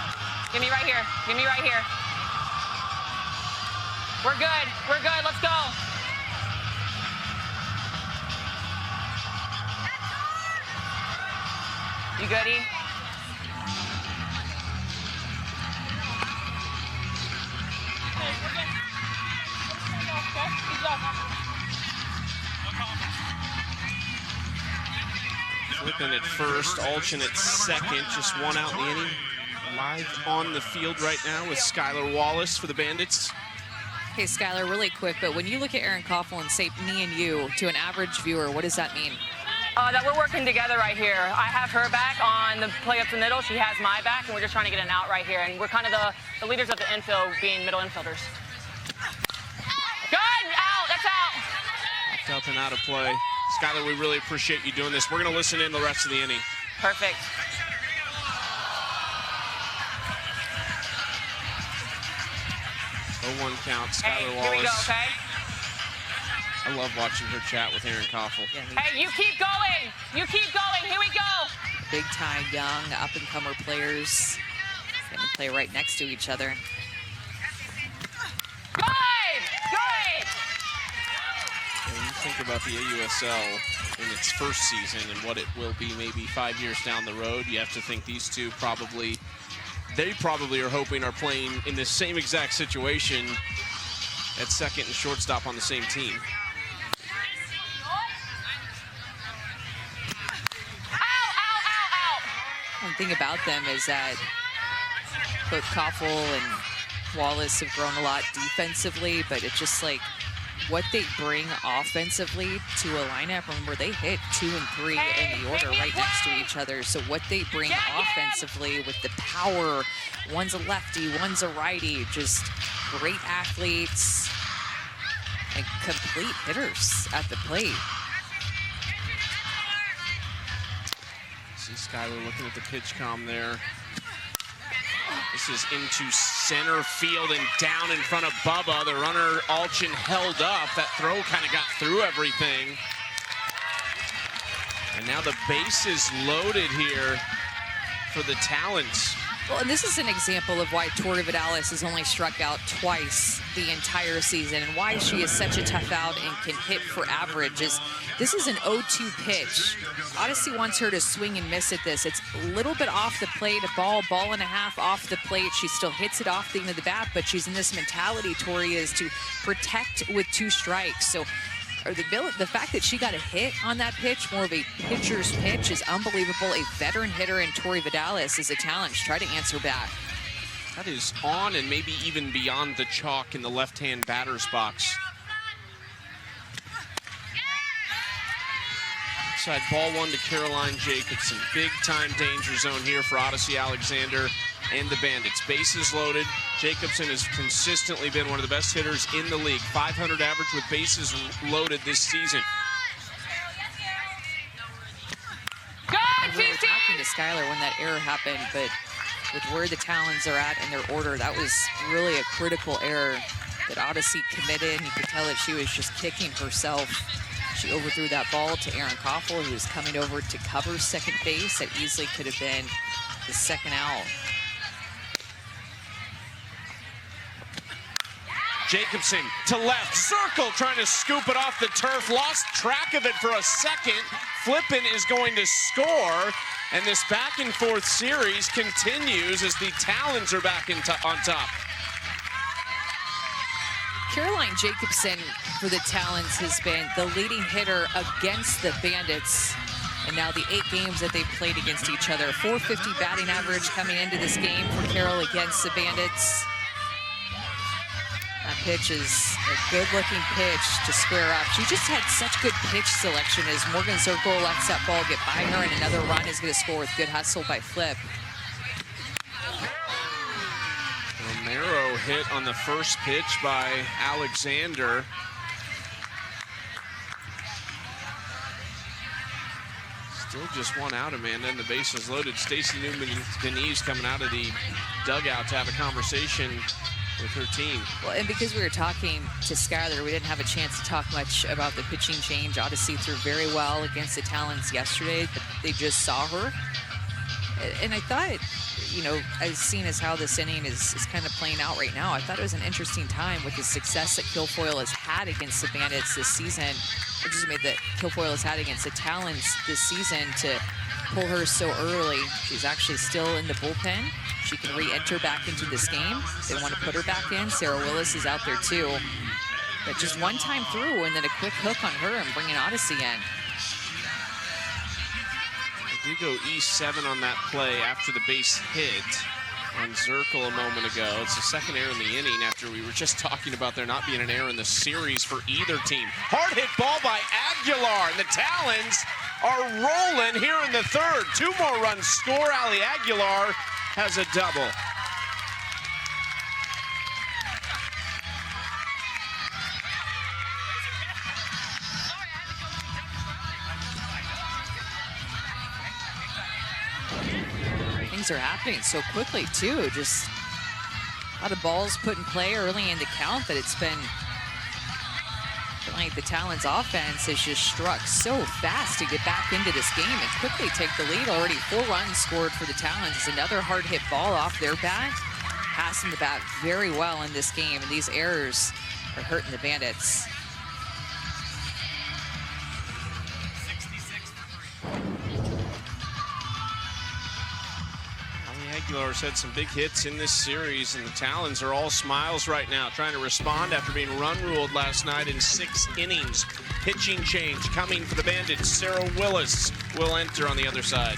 Give me right here. Give me right here. We're good. We're good. Let's go. You good, E? Flippen at first, Allchin at second, just one out in the inning. Live on the field right now with Skylar Wallace for the Bandits. Hey, Skylar, really quick, but when you look at Aaron Coffel and say me and you, to an average viewer, what does that mean? That we're working together right here. I have her back on the play up the middle. She has my back, and we're just trying to get an out right here. And we're kind of the leaders of the infield, being middle infielders. Good! Out! That's out! Backed up and out of play. Skylar, we really appreciate you doing this. We're going to listen in the rest of the inning. Perfect. Oh, 1 count, Skylar Hey, Wallace. here we go, okay? I love watching her chat with Aaron Coffel. Yeah, Hey, you keep going! You keep going! Here we go! big-time young up-and-comer players. They can play right next to each other. Good! Good! When you think about the AUSL in its first season and what it will be maybe 5 years down the road, you have to think these two probably are hoping are playing in the same exact situation at second and shortstop on the same team. One thing about them is that both Coffel and Wallace have grown a lot defensively, but it's just like what they bring offensively to a lineup. Remember, they hit 2 and 3 in the order right next to each other. So what they bring offensively with the power, one's a lefty, one's a righty, just great athletes and complete hitters at the plate. See Skylar looking at the pitch comm there. This is into center field and down in front of Bubba. The runner, Allchin, held up. That throw kind of got through everything. And now the base is loaded here for the Talons. Well, and this is an example of why Tori Vidales has only struck out twice the entire season and why she is such a tough out and can hit for average. This is an 0-2 pitch. Odyssey wants her to swing and miss at this. It's a little bit off the plate, a ball and a half off the plate. She still hits it off the end of the bat, but she's in this mentality, Tori, is to protect with 2 strikes. So the fact that she got a hit on that pitch, more of a pitcher's pitch, is unbelievable. A veteran hitter in Tori Vidales is a talent. Try to answer back. That is on and maybe even beyond the chalk in the left-hand batter's box. Inside ball 1 to Caroline Jacobsen. Big-time danger zone here for Odyssey Alexander and the Bandits. Bases loaded. Jacobsen has consistently been one of the best hitters in the league. 500 average with bases loaded this season. And we were talking to Skylar when that error happened, but with where the Talons are at in their order, that was really a critical error that Odyssey committed. And you could tell that she was just kicking herself. She overthrew that ball to Aaron Coffel, who was coming over to cover second base. That easily could have been the second out. Jacobsen to left. Zerkle trying to scoop it off the turf. Lost track of it for a second. Flippen is going to score. And this back and forth series continues as the Talons are back on top. Caroline Jacobsen for the Talons has been the leading hitter against the Bandits And now the 8 games that they've played against each other. .450 batting average coming into this game for Carroll against the Bandits. That pitch is a good-looking pitch to square up. She just had such good pitch selection as Morgan Zerkle lets that ball get by her, and another run is going to score with good hustle by Flip. Romero hit on the first pitch by Alexander. Still just one out, Amanda, and the bases loaded. Stacey Newman-Denise coming out of the dugout to have a conversation with her team. Well, and because we were talking to Skyler, we didn't have a chance to talk much about the pitching change. Odyssey threw very well against the Talons yesterday, but they just saw her. And I thought, you know, as seen as how this inning is kind of playing out right now, I thought it was an interesting time with the success that Kilfoyl has had against the Bandits this season. Excuse me, that Kilfoyl has had against the Talons this season to pull her so early. She's actually still in the bullpen. She can re-enter back into this game. They want to put her back in. Sarah Willis is out there too. But just one time through and then a quick hook on her and bringing Odyssey in. They did go E7 on that play after the base hit on Zerkle a moment ago. It's the second error in the inning after we were just talking about there not being an error in the series for either team. Hard hit ball by Aguilar, and the Talons are rolling here in the third. 2 more runs score. Ali Aguilar has a double. Things are happening so quickly too. Just a lot of balls put in play early in the count that it's been like the Talons offense has just struck so fast to get back into this game and quickly take the lead. Already 4 runs scored for the Talons. It's another hard hit ball off their bat. Passing the bat very well in this game, and these errors are hurting the Bandits. Aguilar's had some big hits in this series, and the Talons are all smiles right now, trying to respond after being run-ruled last night in 6 innings. Pitching change coming for the Bandits. Sarah Willis will enter on the other side.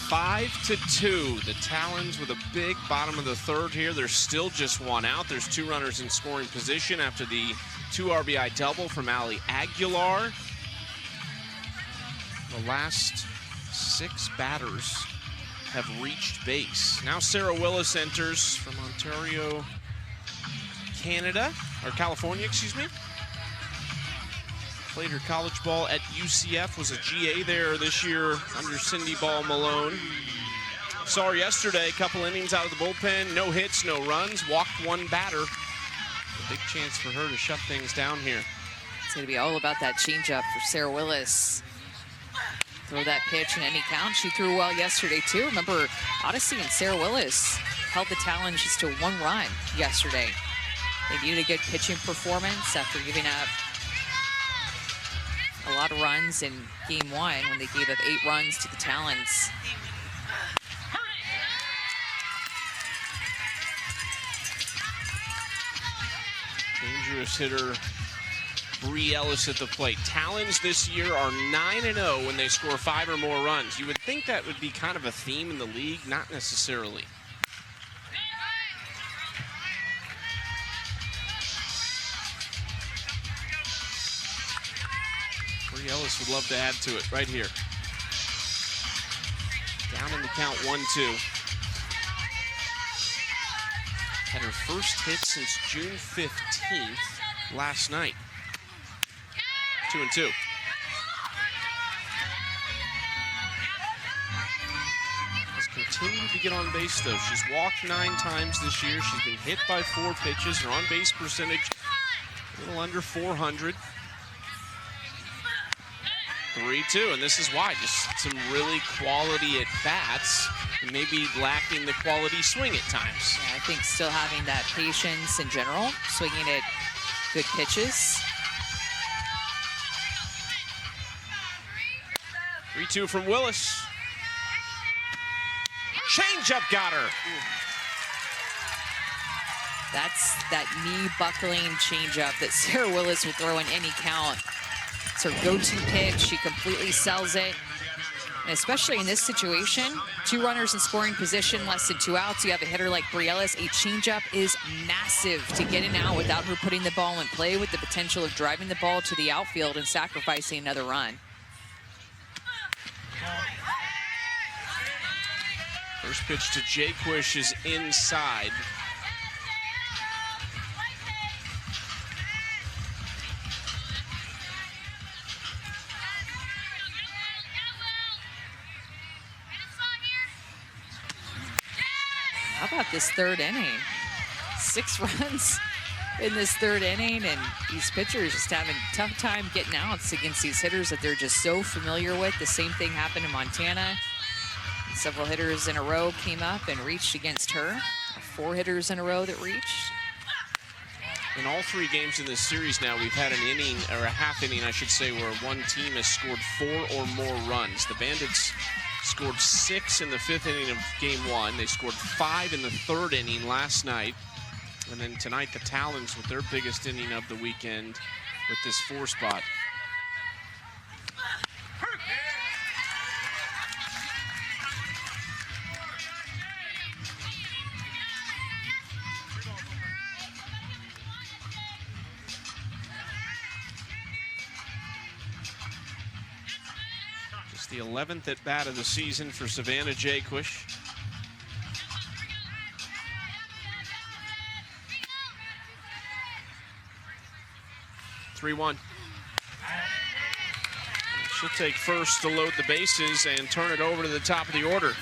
Five to 2. The Talons with a big bottom of the third here. There's still just 1 out. There's 2 runners in scoring position after the 2 RBI double from Ali Aguilar. The last 6 batters have reached base. Now Sarah Willis enters from Ontario, Canada, or California, excuse me. Played her college ball at UCF, was a GA there this year under Cindy Ball Malone. Saw her yesterday, a couple innings out of the bullpen, no hits, no runs, walked 1 batter. A big chance for her to shut things down here. It's going to be all about that changeup for Sarah Willis. Throw that pitch in any count. She threw well yesterday too. Remember, Odyssey and Sarah Willis held the Talons just to 1 run yesterday. They needed a good pitching performance after giving up a lot of runs in game 1 when they gave up 8 runs to the Talons. Dangerous hitter Bree Ellis at the plate. Talons this year are 9-0 when they score 5 or more runs. You would think that would be kind of a theme in the league, not necessarily. Bree Ellis would love to add to it right here. Down in the count, 1-2. Had her first hit since June 15th last night. 2-2. Has continued to get on base though. She's walked 9 times this year. She's been hit by 4 pitches. Her on-base percentage a little under 400. 3-2, and this is why. Just some really quality at-bats, and maybe lacking the quality swing at times. Yeah, I think still having that patience in general, swinging at good pitches. 3-2 from Willis. Changeup got her. That's that knee-buckling changeup that Sarah Willis will throw in any count. It's her go-to pitch. She completely sells it. And especially in this situation, 2 runners in scoring position, less than 2 outs. You have a hitter like Ellis. A changeup is massive to get in out without her putting the ball in play, with the potential of driving the ball to the outfield and sacrificing another run. First pitch to Jaquish is inside. How about this 3rd inning? 6 runs in this 3rd inning, and these pitchers just having a tough time getting outs against these hitters that they're just so familiar with. The same thing happened in Montana. Several hitters in a row came up and reached against her. 4 hitters in a row that reached. In all 3 games in this series now, we've had an inning, or a half inning, I should say, where one team has scored 4 or more runs. The Bandits scored 6 in the 5th inning of game 1. They scored 5 in the 3rd inning last night. And then tonight, the Talons with their biggest inning of the weekend with this 4 spot. The 11th at bat of the season for Savannah Jaquish. (3-1). She'll take first to load the bases and turn it over to the top of the order.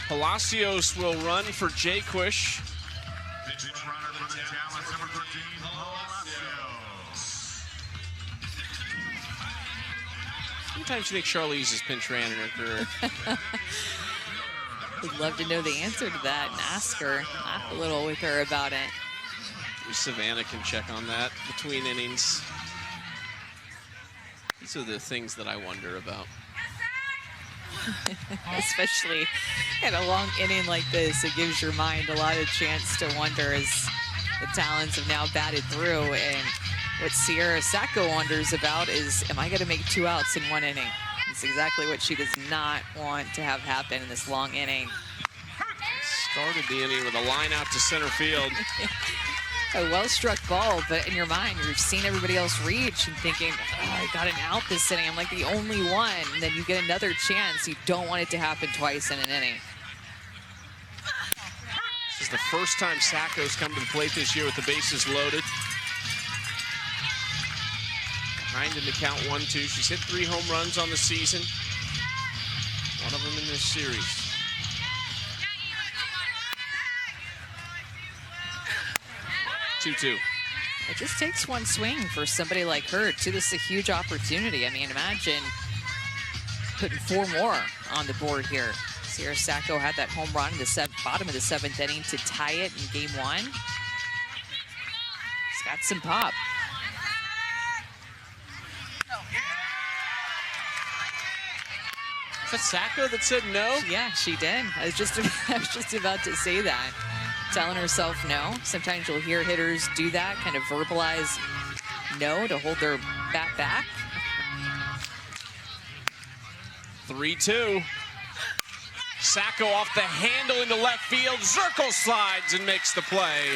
Palacios will run for Jaquish. How many times do you think Charlize has pinch ran in her career? Would love to know the answer to that and ask her, laugh a little with her about it. Savannah can check on that between innings. These are the things that I wonder about. Especially in a long inning like this, it gives your mind a lot of chance to wonder, as the Talons have now batted through. And what Sacco wonders about is, am I going to make 2 outs in 1 inning? It's exactly what she does not want to have happen in this long inning. Started the inning with a line out to center field. A well-struck ball, but in your mind, you've seen everybody else reach and thinking, oh, I got an out this inning. I'm like the only one. And then you get another chance. You don't want it to happen twice in an inning. This is the first time Sacco's come to the plate this year with the bases loaded. Behind in the count 1-2. She's hit 3 home runs on the season. One of them in this series. 2-2. It just takes one swing for somebody like her to this a huge opportunity. I mean, imagine putting 4 more on the board here. Sacco had that home run in the bottom of the 7th inning to tie it in game 1. He's got some pop. Is that Sacco that said no? Yeah, she did. I was just about to say that. Telling herself no. Sometimes you'll hear hitters do that, kind of verbalize no to hold their bat back. 3-2. Sacco off the handle into left field. Zerkle slides and makes the play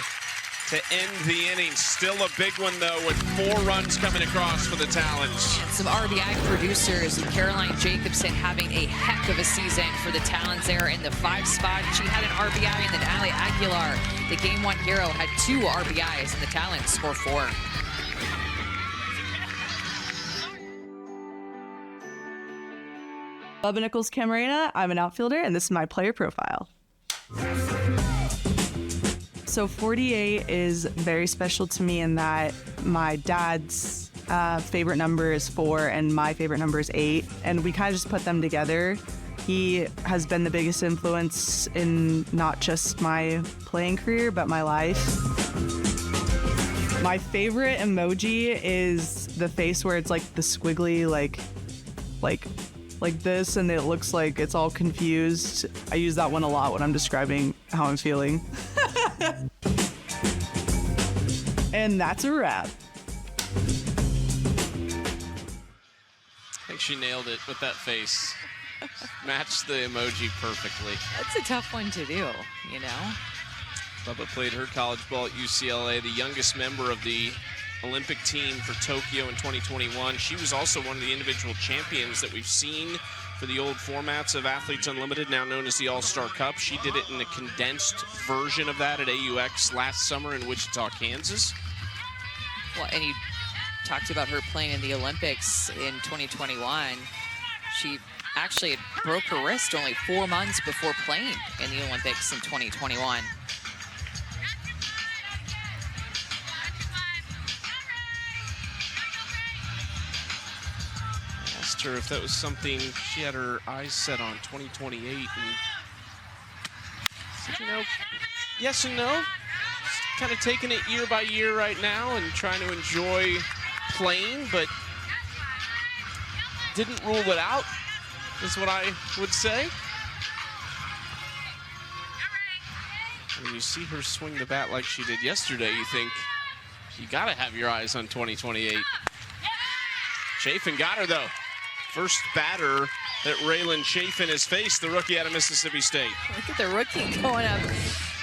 to end the inning. Still a big one, though, with 4 runs coming across for the Talons. And some RBI producers. Caroline Jacobsen having a heck of a season for the Talons there in the 5 spot. She had an RBI, and then A Aguilar, the game 1 hero, had 2 RBIs, and the Talons score 4. Bubba Nichols Camarena. I'm an outfielder, and this is my player profile. So 48 is very special to me in that my dad's favorite number is 4 and my favorite number is 8. And we kind of just put them together. He has been the biggest influence in not just my playing career, but my life. My favorite emoji is the face where it's like the squiggly, like this, and it looks like it's all confused. I use that one a lot when I'm describing how I'm feeling. And that's a wrap. I think she nailed it with that face. Matched the emoji perfectly. That's a tough one to do, you know? Bubba played her college ball at UCLA, the youngest member of the Olympic team for Tokyo in 2021. She was also one of the individual champions that we've seen for the old formats of Athletes Unlimited, now known as the All-Star Cup. She did it in a condensed version of that at AUX last summer in Wichita, Kansas. Well, and you talked about her playing in the Olympics in 2021. She actually had broke her wrist only 4 months before playing in the Olympics in 2021. Her if that was something she had her eyes set on 2028, and you know, yes and no, just kind of taking it year by year right now and trying to enjoy playing, but didn't rule it out is what I would say. When you see her swing the bat like she did yesterday, you think you gotta have your eyes on 2028. Chafin got her though. First batter that Raylan Chafin has faced, the rookie out of Mississippi State. Look at the rookie going up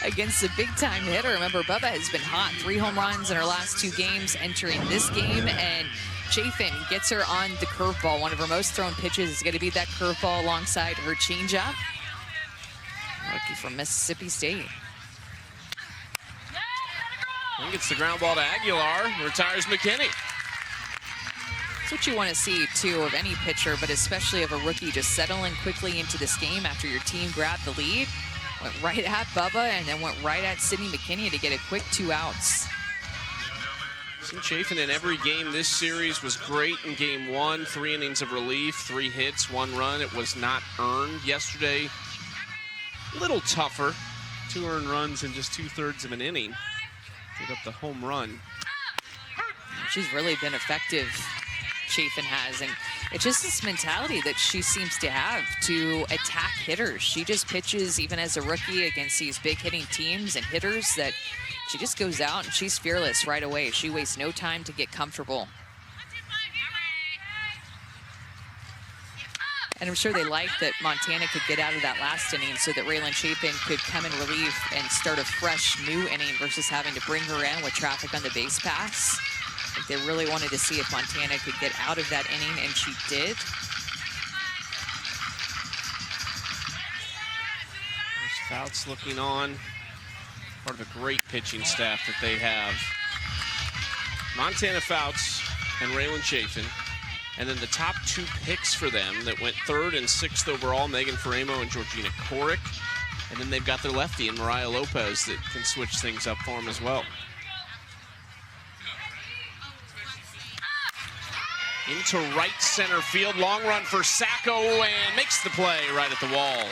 against a big-time hitter. Remember, Bubba has been hot. 3 home runs in her last 2 games entering this game, and Chafin gets her on the curveball. One of her most thrown pitches is going to be that curveball alongside her changeup. Rookie from Mississippi State. And gets the ground ball to Aguilar, retires McKinney. That's what you want to see, too, of any pitcher, but especially of a rookie, just settling quickly into this game after your team grabbed the lead. Went right at Bubba and then went right at Sydney McKinney to get a quick 2 outs. Seen Chafin in every game this series, was great in game 1, 3 innings of relief, 3 hits, 1 run. It was not earned yesterday. A little tougher. 2 earned runs in just 2/3 of an inning. Gave up the home run. She's really been effective, Chafin has, and it's just this mentality that she seems to have to attack hitters. She just pitches, even as a rookie, against these big hitting teams and hitters, that she just goes out and she's fearless right away. She wastes no time to get comfortable. And I'm sure they liked that Montana could get out of that last inning so that Raylan Chafin could come in relief and start a fresh new inning versus having to bring her in with traffic on the base pass. I think they really wanted to see if Montana could get out of that inning, and she did. There's Fouts looking on. Part of a great pitching staff that they have. Montana Fouts and Raylan Chafin. And then the top 2 picks for them that went 3rd and 6th overall, Megan Faramo and Georgina Korick. And then they've got their lefty in Mariah Lopez that can switch things up for them as well. Into right center field, long run for Sacco, and makes the play right at the wall.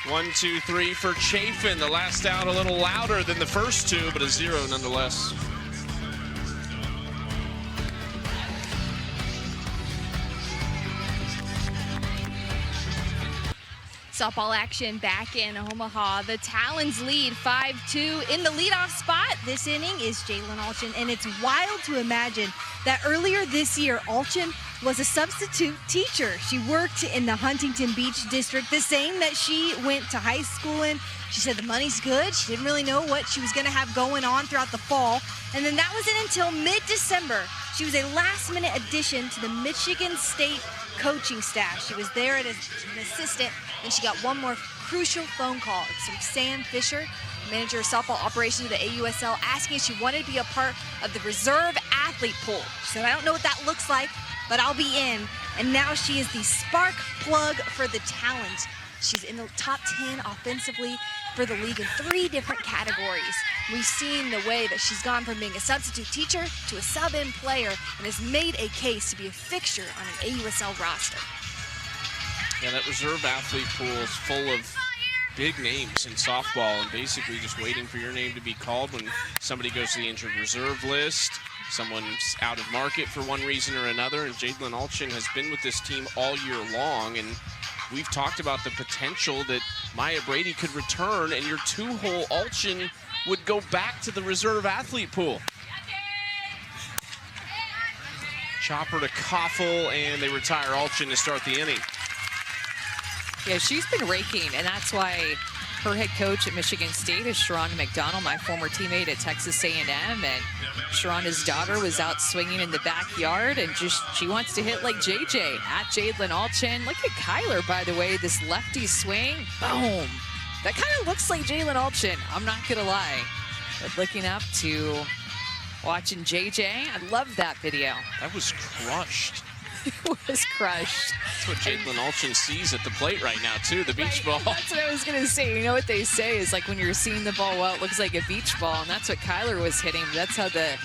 1, 2, 3 for Chafin. The last out a little louder than the first 2, but a 0 nonetheless. Softball action back in Omaha. The Talons lead 5-2. In the leadoff spot this inning is Jalen Allchin, and it's wild to imagine that earlier this year, Allchin was a substitute teacher. She worked in the Huntington Beach district, the same that she went to high school in. She said the money's good. She didn't really know what she was going to have going on throughout the fall. And then that wasn't until mid-December. She was a last-minute addition to the Michigan State coaching staff. She was there as an assistant, and she got one more crucial phone call. It's from Sam Fisher, manager of softball operations of the AUSL, asking if she wanted to be a part of the reserve athlete pool. She said, I don't know what that looks like, but I'll be in. And now she is the spark plug for the Talons. She's in the top 10 offensively for the league in 3 different categories. We've seen the way that she's gone from being a substitute teacher to a sub-in player and has made a case to be a fixture on an AUSL roster. Yeah, that reserve athlete pool is full of big names in softball and basically just waiting for your name to be called when somebody goes to the injured reserve list, someone's out of market for one reason or another, and Jalen Allchin has been with this team all year long, and we've talked about the potential that Maya Brady could return, and your two-hole Allchin would go back to the reserve athlete pool. Chopper to Coffel, and they retire Allchin to start the inning. Yeah, she's been raking, and that's why her head coach at Michigan State is Sharonda McDonald, my former teammate at Texas A&M, and Sharonda's daughter was out swinging in the backyard, and she wants to hit like JJ at Jalen Allchin. Look at Kyler, by the way, this lefty swing, boom. That kind of looks like Jalen Allchin, I'm not gonna lie. But looking up to watching JJ, I love that video. That was crushed. It was crushed. That's what Jalen Allchin sees at the plate right now, too, the beach ball. That's what I was going to say. You know what they say is like when you're seeing the ball, well, it looks like a beach ball, and that's what Kyler was hitting. That's how the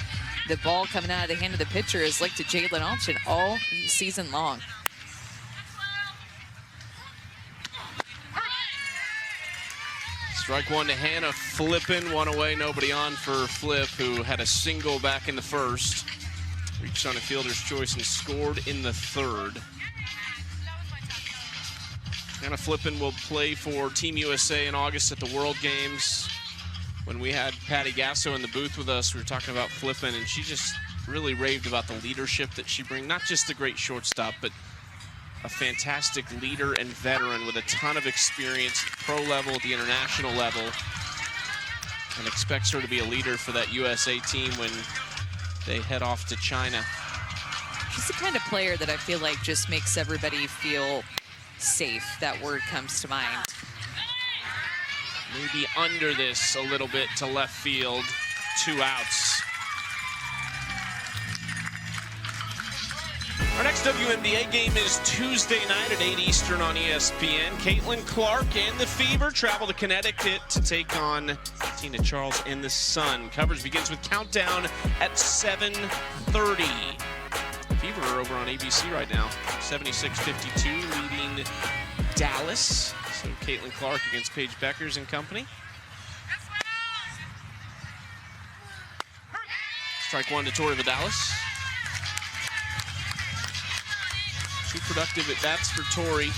ball coming out of the hand of the pitcher is like to Jalen Allchin all season long. Strike one to Hannah Flippen, one away, nobody on for Flip, who had a single back in the first. Reached on a fielder's choice and scored in the third. Hannah Flippen will play for Team USA in August at the World Games. When we had Patty Gasso in the booth with us, we were talking about Flippen, and she just really raved about the leadership that she brings. Not just the great shortstop, but a fantastic leader and veteran with a ton of experience at the pro level, at the international level, and expects her to be a leader for that USA team when they head off to China. She's the kind of player that I feel like just makes everybody feel safe. That word comes to mind. Maybe under this a little bit to left field, 2 outs. Our next WNBA game is Tuesday night at 8 Eastern on ESPN. Caitlin Clark and the Fever travel to Connecticut to take on Tina Charles and the Sun. Coverage begins with Countdown at 7:30. Fever are over on ABC right now, 76-52, leading Dallas. So Caitlin Clark against Paige Beckers and company. Strike one to Tori Vidales. 2 productive at-bats for Tori.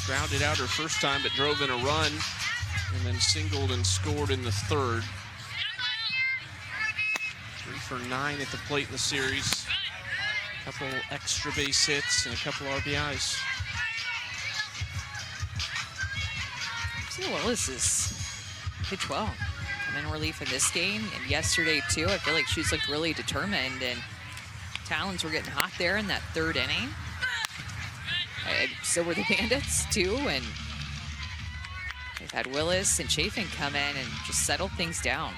Grounded out her first time, but drove in a run, and then singled and scored in the third. 3 for 9 at the plate in the series. A couple extra base hits and a couple RBIs. Willis is pitch well. I'm in relief in this game, and yesterday too. I feel like she's looked really determined, and Talons were getting hot there in that third inning. And so were the Bandits too, and they've had Willis and Chafin come in and just settle things down.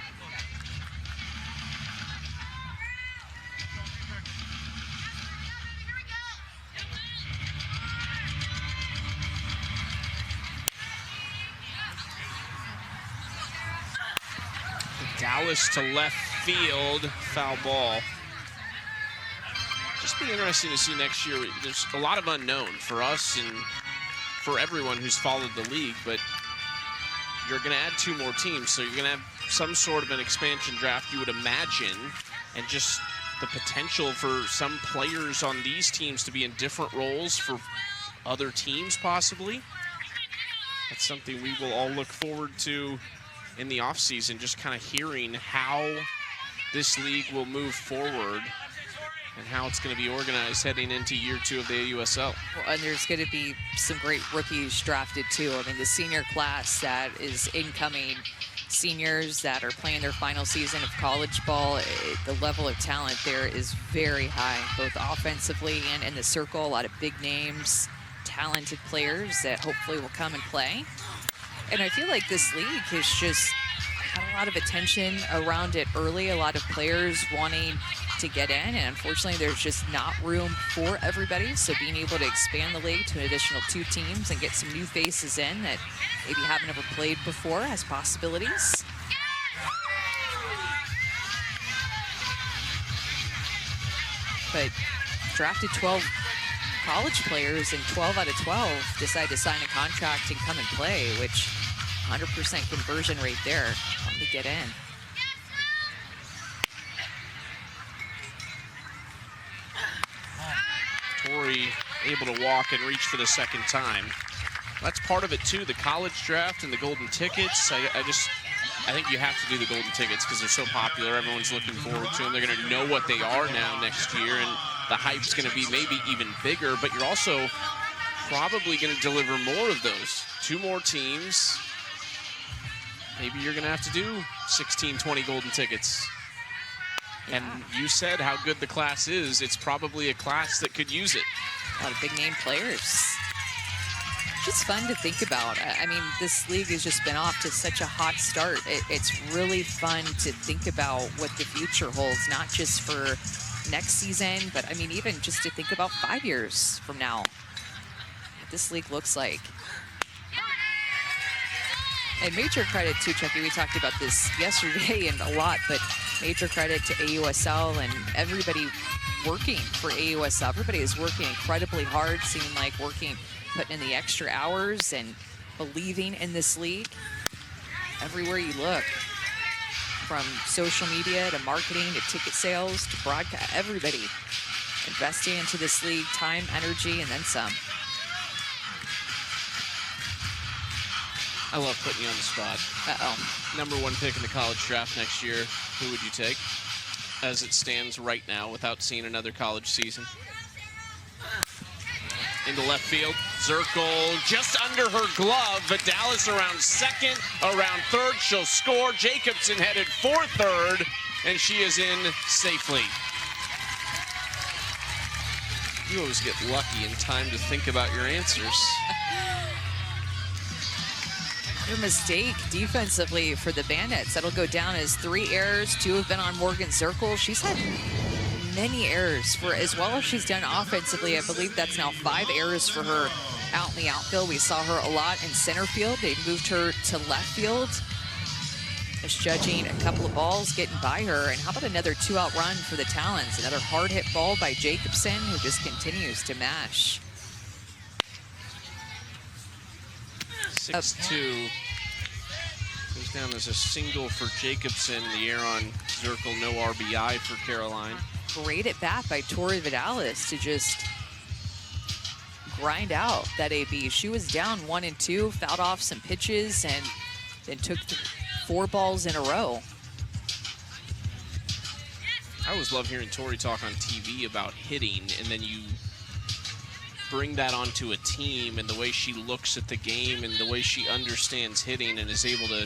Dallas to left field, foul ball. Just be interesting to see next year. There's a lot of unknown for us and for everyone who's followed the league, but you're going to add 2 more teams, so you're going to have some sort of an expansion draft, you would imagine, and just the potential for some players on these teams to be in different roles for other teams, possibly. That's something we will all look forward to in the offseason, just kind of hearing how this league will move forward and how it's going to be organized heading into year 2 of the AUSL. Well, and there's going to be some great rookies drafted too. I mean, the senior class that is incoming, seniors that are playing their final season of college ball, the level of talent there is very high, both offensively and in the circle. A lot of big names, talented players that hopefully will come and play. And I feel like this league has just had a lot of attention around it early, a lot of players wanting to get in, and unfortunately there's just not room for everybody. So being able to expand the league to an additional 2 teams and get some new faces in that maybe haven't ever played before has possibilities. But drafted 12 college players, and 12 out of 12 decide to sign a contract and come and play, which 100% conversion rate there. Let me get in. Tori able to walk and reach for the second time. That's part of it too, the college draft and the golden tickets. I think you have to do the golden tickets because they're so popular. Everyone's looking forward to them. They're going to know what they are now next year, and the hype's going to be maybe even bigger, but you're also probably going to deliver more of those. 2 more teams. Maybe you're going to have to do 16, 20 golden tickets. And you said how good the class is. It's probably a class that could use it. A lot of big name players. Just fun to think about. I mean, this league has just been off to such a hot start. It's really fun to think about what the future holds, not just for next season, but I mean, even just to think about 5 years from now, what this league looks like. And major credit to Chucky. We talked about this yesterday and a lot, but major credit to AUSL and everybody working for AUSL. Everybody is working incredibly hard, seeming like putting in the extra hours and believing in this league. Everywhere you look, from social media to marketing to ticket sales to broadcast, everybody investing into this league, time, energy, and then some. I love putting you on the spot. Number 1 pick in the college draft next year, who would you take as it stands right now without seeing another college season? Into left field, Zerkle just under her glove. Vidales around second, around third. She'll score. Jacobsen headed for third, and she is in safely. You always get lucky in time to think about your answers. No mistake defensively for the Bandits. That'll go down as 3 errors. 2 have been on Morgan Zerkle. She's had many errors for as well as she's done offensively. I believe that's now 5 errors for her out in the outfield. We saw her a lot in center field. They moved her to left field. Misjudging a couple of balls getting by her. And how about another 2-out run for the Talons? Another hard hit ball by Jacobsen, who just continues to mash. 6-2. Goes down as a single for Jacobsen. The error on Zerkle, no RBI for Caroline. Great at bat by Tori Vidales to just grind out that AB. She was down 1-2, fouled off some pitches, and then took 4 balls in a row. I always love hearing Tori talk on TV about hitting, and then you bring that onto a team and the way she looks at the game and the way she understands hitting and is able to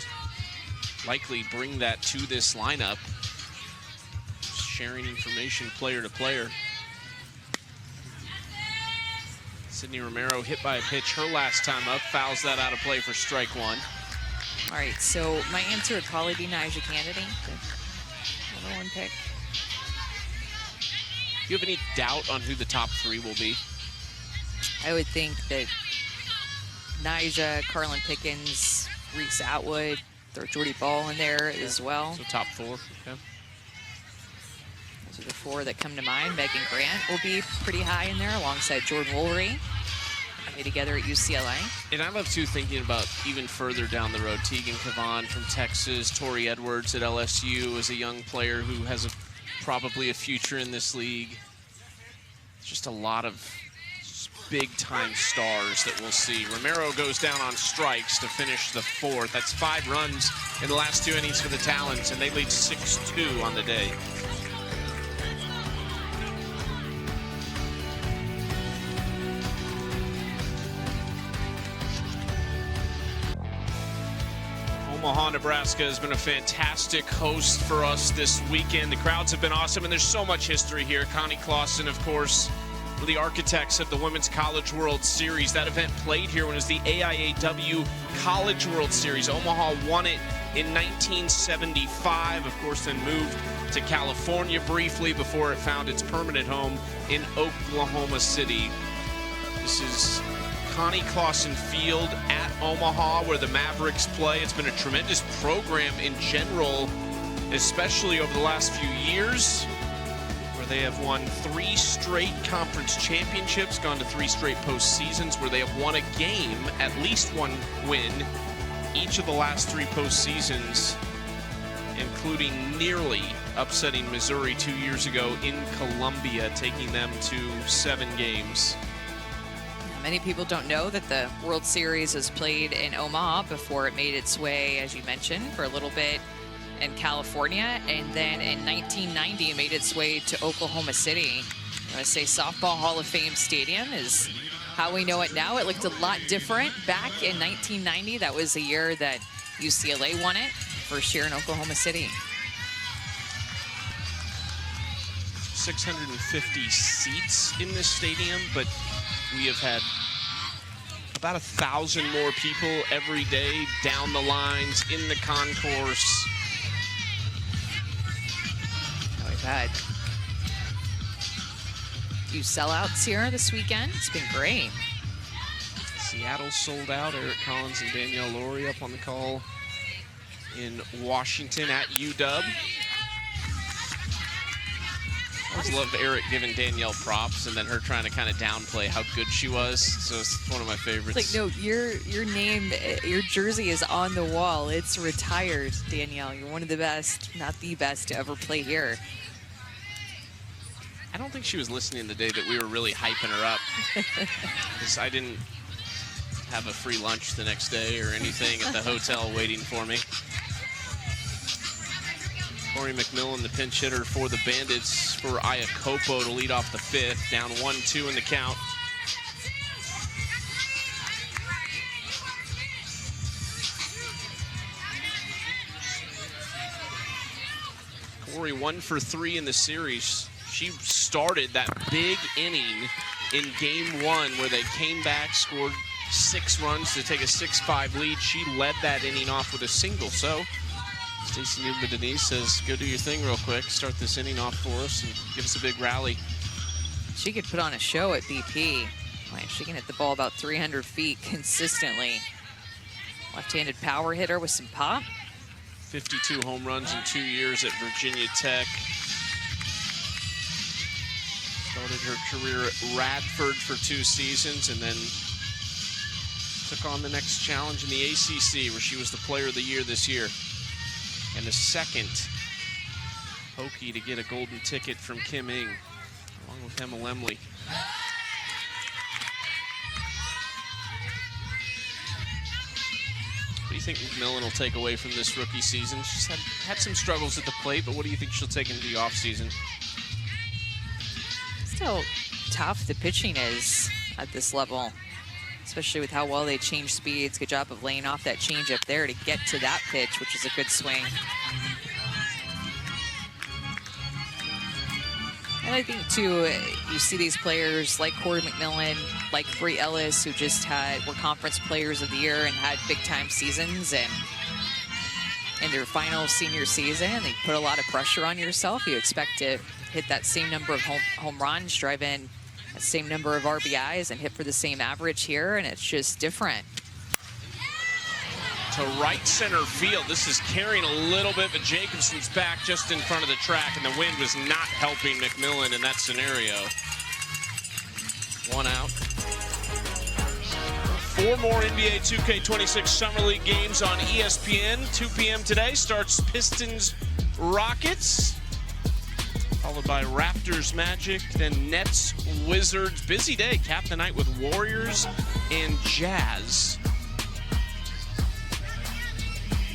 likely bring that to this lineup. Sharing information player to player. Sydney Romero hit by a pitch her last time up, fouls that out of play for strike 1. All right, so my answer would probably be Nyjah Kennedy, number 1 pick. Do you have any doubt on who the top 3 will be? I would think that Nyjah, Carlin Pickens, Reese Atwood, throw Jordy Ball in there as well. So top 4, okay. Those are the 4 that come to mind. Megan Grant will be pretty high in there alongside Jordan Woolery. They together at UCLA. And I love too thinking about even further down the road. Tegan Cavan from Texas, Tori Edwards at LSU is a young player who has probably a future in this league. Just a lot of big-time stars that we'll see. Romero goes down on strikes to finish the 4th. That's 5 runs in the last 2 innings for the Talons, and they lead 6-2 on the day. Omaha, Nebraska has been a fantastic host for us this weekend. The crowds have been awesome, and there's so much history here. Connie Claussen, of course, the architects of the Women's College World Series. That event played here when it was the AIAW College World Series. Omaha won it in 1975, of course, then moved to California briefly before it found its permanent home in Oklahoma City. This is Connie Claussen Field at Omaha, where the Mavericks play. It's been a tremendous program in general, especially over the last few years, where They have won 3 straight conference championships, gone to 3 straight postseasons where they have won a game, at least one win, each of the last 3 postseasons, including nearly upsetting Missouri 2 years ago in Columbia, taking them to 7 games. Many people don't know that the World Series was played in Omaha before it made its way, as you mentioned, for a little bit in California, and then in 1990 it made its way to Oklahoma City. USA Softball Hall of Fame Stadium is how we know it now. It looked a lot different back in 1990. That was the year that UCLA won it, first year in Oklahoma City. 650 seats in this stadium, but we have had about 1,000 more people every day down the lines, in the concourse. We've had a few sellouts here this weekend. It's been great. Seattle sold out. Eric Collins and Danielle Laurie up on the call in Washington at UW. I always love Eric giving Danielle props and then her trying to kind of downplay how good she was. So it's one of my favorites. It's like, no, your name, your jersey is on the wall. It's retired, Danielle. You're one of the best, not the best, to ever play here. I don't think she was listening the day that we were really hyping her up. Because I didn't have a free lunch the next day or anything at the hotel waiting for me. Corey McMillan, the pinch hitter for the Bandits, for Iakopo to lead off the 5th. Down 1-2 in the count. Corey 1 for 3 in the series. She started that big inning in game 1 where they came back, scored 6 runs to take a 6-5 lead. She led that inning off with a single. So Stacey Newman-Denise says, go do your thing real quick. Start this inning off for us and give us a big rally. She could put on a show at BP. Like, she can hit the ball about 300 feet consistently. Left-handed power hitter with some pop. 52 home runs in 2 years at Virginia Tech. Started her career at Radford for 2 seasons and then took on the next challenge in the ACC, where she was the player of the year this year. And the second Hokie to get a golden ticket from Kim Ng, along with Emma Lemley. What do you think McMillan will take away from this rookie season? She's had some struggles at the plate, but what do you think she'll take into the offseason? Still tough the pitching is at this level, especially with how well they change speeds. Good job of laying off that changeup there to get to that pitch, which is a good swing. And I think, too, you see these players like Corey McMillan, like Bree Ellis, who just were conference players of the year and had big-time seasons. And in their final senior season, they put a lot of pressure on yourself. You expect to hit that same number of home runs, drive in that same number of RBIs, and hit for the same average here, and it's just different. To right center field. This is carrying a little bit, but Jacobsen's back just in front of the track, and the wind was not helping McMillan in that scenario. 1 out. 4 more NBA 2K26 Summer League games on ESPN. 2 p.m. today starts Pistons Rockets, followed by Raptors Magic, then Nets Wizards. Busy day. Cap the night with Warriors and Jazz.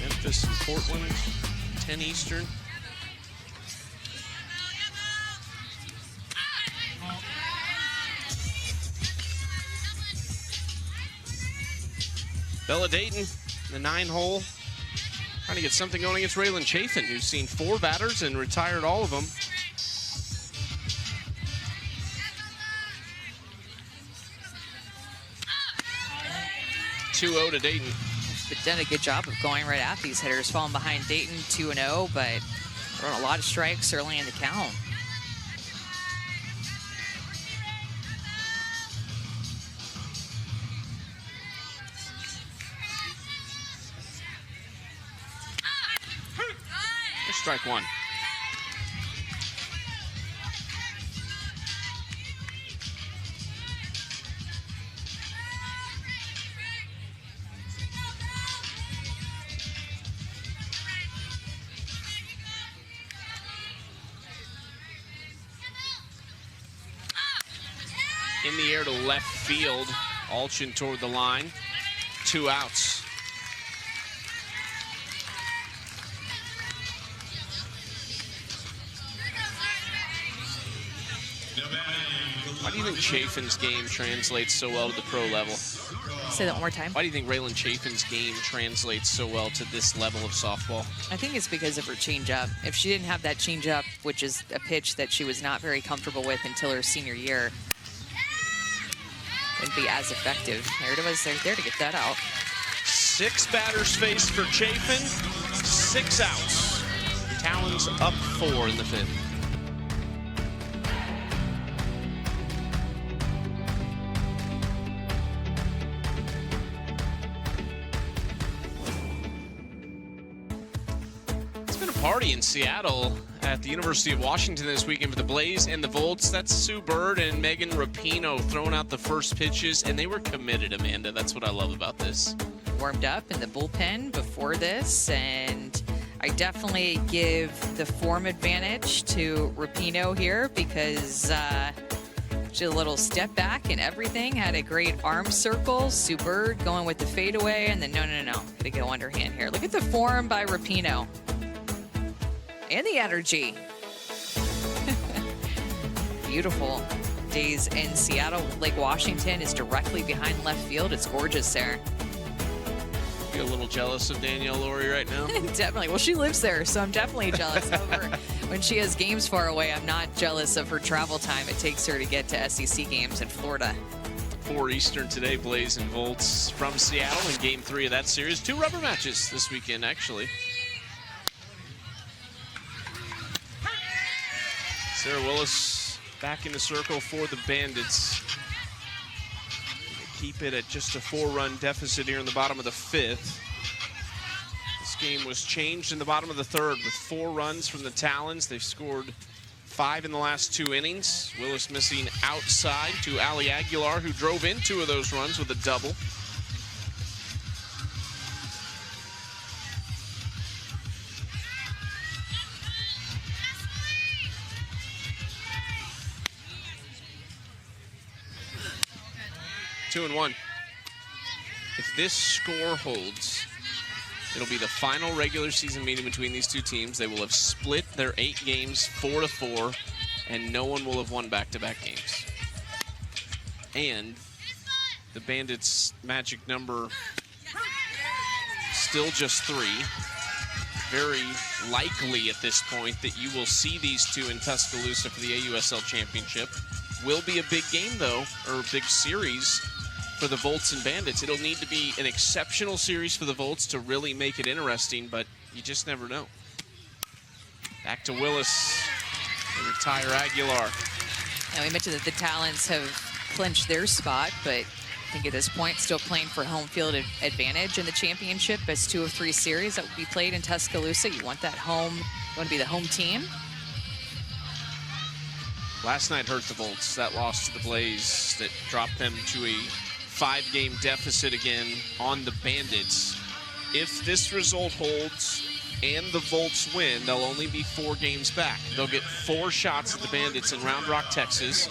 Memphis and Portland, 10 Eastern. Bella Dayton, the 9-hole, trying to get something going against Raylan Chafin, who's seen 4 batters and retired all of them. 2-0 to Dayton. But done a good job of going right at these hitters, falling behind Dayton 2-0, but throwing a lot of strikes early in the count. Strike 1. in the air to left field. Allchin toward the line. 2 outs. Why do you think Chafin's game translates so well to the pro level? Say that one more time. Why do you think Raylan Chafin's game translates so well to this level of softball? I think it's because of her changeup. If she didn't have that changeup, which is a pitch that she was not very comfortable with until her senior year, it wouldn't be as effective. There it was, there to get that out. 6 batters faced for Chafin, 6 outs. Talons up 4 in the 5th. Party in Seattle at the University of Washington this weekend for the Blaze and the Volts. That's Sue Bird and Megan Rapinoe throwing out the first pitches, and they were committed, Amanda. That's what I love about this. Warmed up in the bullpen before this, and I definitely give the form advantage to Rapinoe here because she did a little step back and everything, had a great arm circle. Sue Bird going with the fadeaway, and then no. Gotta go underhand here. Look at the form by Rapinoe. And the energy. Beautiful days in Seattle. Lake Washington is directly behind left field. It's gorgeous there. You're a little jealous of Danielle Laurie right now? Definitely. Well, she lives there, so I'm definitely jealous of her. When she has games far away, I'm not jealous of her travel time it takes her to get to SEC games in Florida. 4 Eastern today, Blaze and Volts from Seattle in Game 3 of that series. 2 rubber matches this weekend, actually. Sarah Willis back in the circle for the Bandits. They keep it at just a 4-run deficit here in the bottom of the 5th. This game was changed in the bottom of the 3rd with 4 runs from the Talons. They've scored 5 in the last 2 innings. Willis missing outside to A Aguilar, who drove in 2 of those runs with a double. Two and 1. If this score holds, it'll be the final regular season meeting between these 2 teams. They will have split their 8 games 4-4, and no one will have won back-to-back games. And the Bandits' magic number still just 3. Very likely at this point that you will see these 2 in Tuscaloosa for the AUSL Championship. Will be a big game, though, or a big series for the Volts and Bandits. It'll need to be an exceptional series for the Volts to really make it interesting, but you just never know. Back to Willis. They retire Aguilar. Now, we mentioned that the Talons have clinched their spot, but I think at this point still playing for home field advantage in the championship as 2 of 3 series that will be played in Tuscaloosa. You want that home, you want to be the home team. Last night hurt the Volts. That loss to the Blaze that dropped them to a 5-game deficit again on the Bandits. If this result holds and the Volts win, they'll only be 4 games back. They'll get 4 shots at the Bandits in Round Rock, Texas,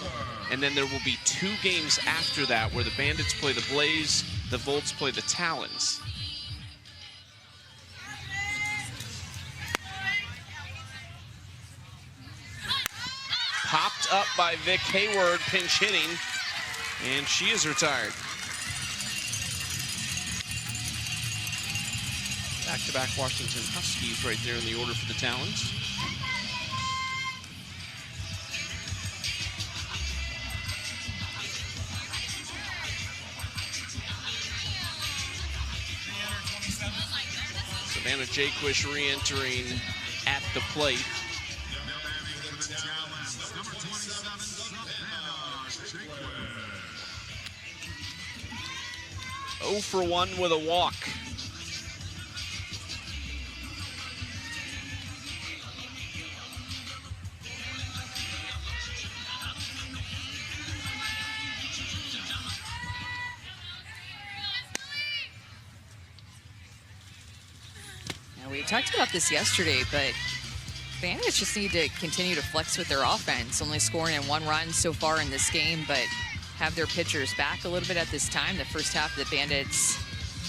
and then there will be 2 games after that where the Bandits play the Blaze, the Volts play the Talons. Popped up by Vic Hayward, pinch hitting, and she is retired. Back-to-back Washington Huskies right there in the order for the Talons. Savannah Jaquish re-entering at the plate. Oh for 1 with a walk. We talked about this yesterday, but Bandits just need to continue to flex with their offense. Only scoring in 1 run so far in this game, but have their pitchers back a little bit at this time. The first half of the Bandits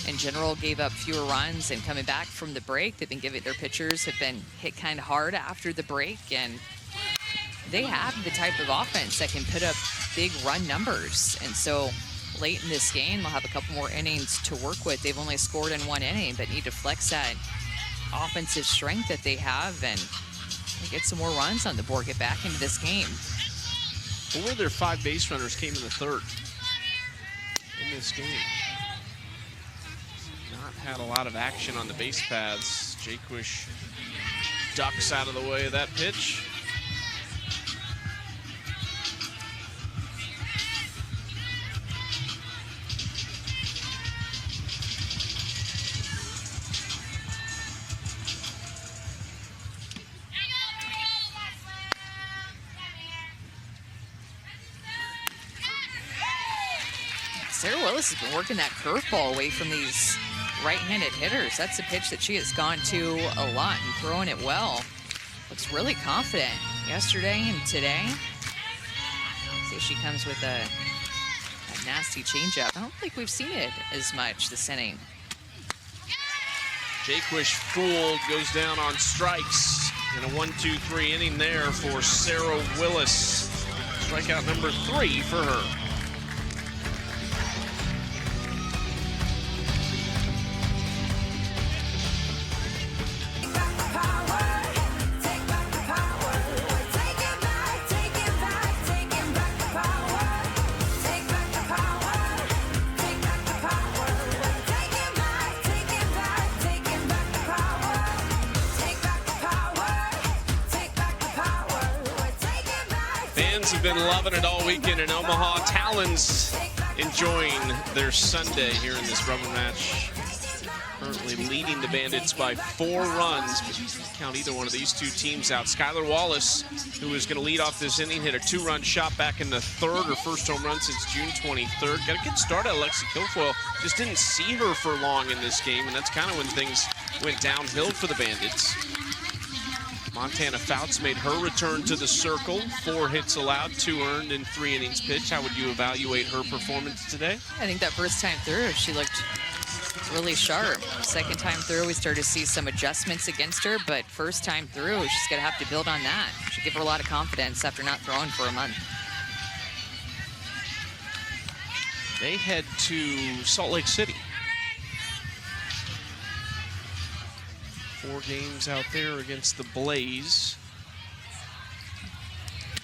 in general gave up fewer runs, and coming back from the break, they've been giving their pitchers have been hit kind of hard after the break, and they have the type of offense that can put up big run numbers. And so late in this game, they'll have a couple more innings to work with. They've only scored in 1 inning, but need to flex that offensive strength that they have and get some more runs on the board, get back into this game. 4 of their 5 base runners came in the 3rd in this game. Not had a lot of action on the base paths. Jaquish ducks out of the way of that pitch. Willis has been working that curveball away from these right-handed hitters. That's a pitch that she has gone to a lot and throwing it well. Looks really confident yesterday and today. See if she comes with a nasty changeup. I don't think we've seen it as much this inning. Jaquish fooled, goes down on strikes. And a 1-2-3 inning there for Sarah Willis. Strikeout number 3 for her. Have been loving it all weekend in Omaha. Talons enjoying their Sunday here in this rubber match. Currently leading the Bandits by 4 runs, but you can count either one of these 2 teams out. Skylar Wallace, who is going to lead off this inning, hit a 2-run shot back in the 3rd, her first home run since June 23rd. Got a good start at L Kilfoyl. Just didn't see her for long in this game, and that's kind of when things went downhill for the Bandits. Montana Fouts made her return to the circle. 4 hits allowed, 2 earned in 3 innings pitched. How would you evaluate her performance today? I think that first time through, she looked really sharp. Second time through, we started to see some adjustments against her, but first time through, she's going to have to build on that. Should give her a lot of confidence after not throwing for a month. They head to Salt Lake City. 4 games out there against the Blaze.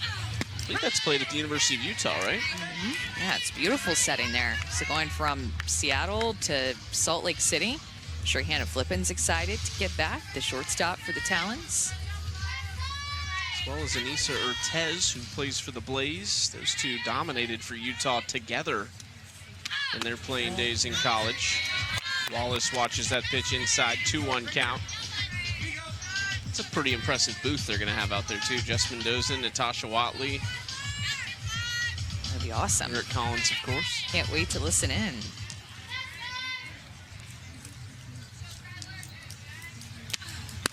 I think that's played at the University of Utah, right? Mm-hmm. Yeah, it's a beautiful setting there. So going from Seattle to Salt Lake City. I'm sure Hannah Flippen's excited to get back, the shortstop for the Talons. As well as Anissa Urtez, who plays for the Blaze. Those 2 dominated for Utah together in their playing days in college. Wallace watches that pitch inside, 2-1 count. It's a pretty impressive booth they're going to have out there, too. Jess Mendoza, Natasha Watley. That'd be awesome. Eric Collins, of course. Can't wait to listen in.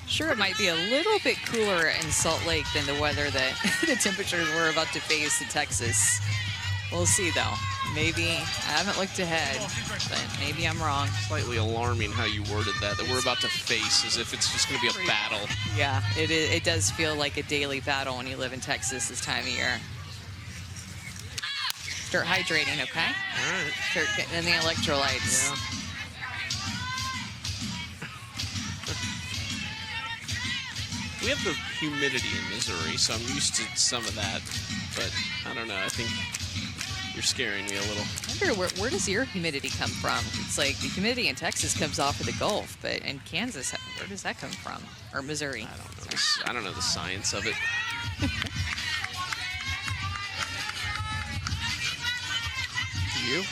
Sure, it might be a little bit cooler in Salt Lake than the weather that the temperatures we're about to face in Texas. We'll see, though. Maybe, I haven't looked ahead, but maybe I'm wrong. Slightly alarming how you worded that we're about to face, as if it's just going to be a battle. Yeah, it does feel like a daily battle when you live in Texas this time of year. Start hydrating, okay? All right. Start getting in the electrolytes. Yeah. We have the humidity in Missouri, so I'm used to some of that, but I don't know, I think you're scaring me a little. I wonder where does your humidity come from? It's like the humidity in Texas comes off of the Gulf, but in Kansas, where does that come from? Or Missouri? I don't know. I don't know the science of it. Do you?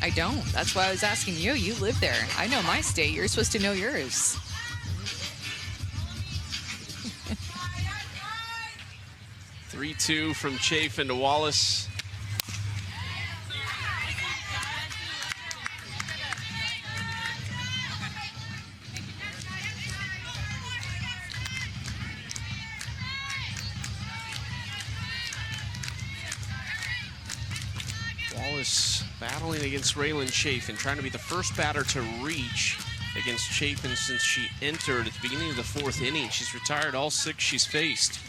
I don't. That's why I was asking you. You live there. I know my state. You're supposed to know yours. Three-2 from Chafin to Wallace. battling against Raylan Chafin, trying to be the first batter to reach against Chafin since she entered at the beginning of the 4th inning. She's retired all 6 she's faced.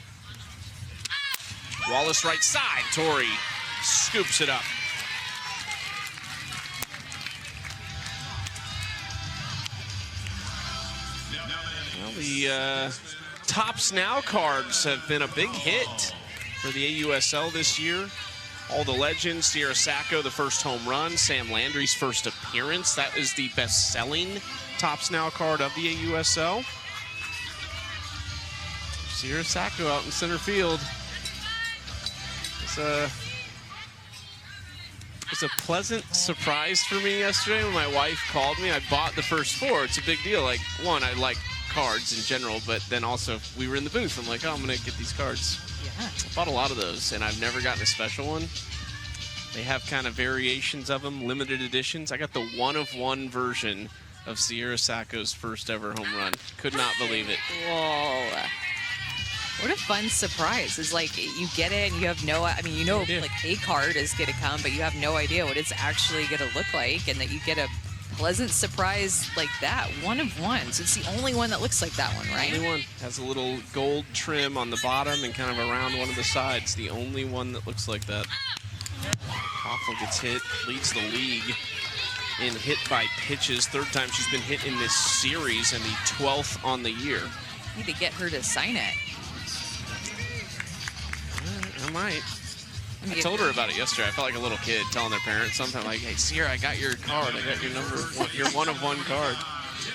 Wallace right side. Torrey scoops it up. Well, the Tops Now cards have been a big hit for the AUSL this year. All the legends, Sierra Sacco, the first home run, Sam Landry's first appearance. That is the best-selling Tops Now card of the AUSL. Sierra Sacco out in center field. It's a pleasant surprise for me yesterday when my wife called me. I bought the first 4. It's a big deal. Like, one, I like cards in general, but then also we were in the booth. I'm like, oh, I'm going to get these cards. Yeah. I bought a lot of those, and I've never gotten a special one. They have kind of variations of them, limited editions. I got the 1-of-1 version of Sierra Sacco's first ever home run. Could not believe it. Whoa. What a fun surprise. It's like you get it and you have no, I mean, you know, like a card is going to come, but you have no idea what it's actually going to look like, and that you get a pleasant surprise like that. 1-of-1. So it's the only one that looks like that one, right? Only one. Has a little gold trim on the bottom and kind of around one of the sides. The only one that looks like that. Coffel gets hit, leads the league in hit by pitches. 3rd time she's been hit in this series and the 12th on the year. Need to get her to sign it. I might. I told her about it yesterday. I felt like a little kid telling their parents something like, hey, Sierra, I got your card. I got your number, your 1-of-1 card.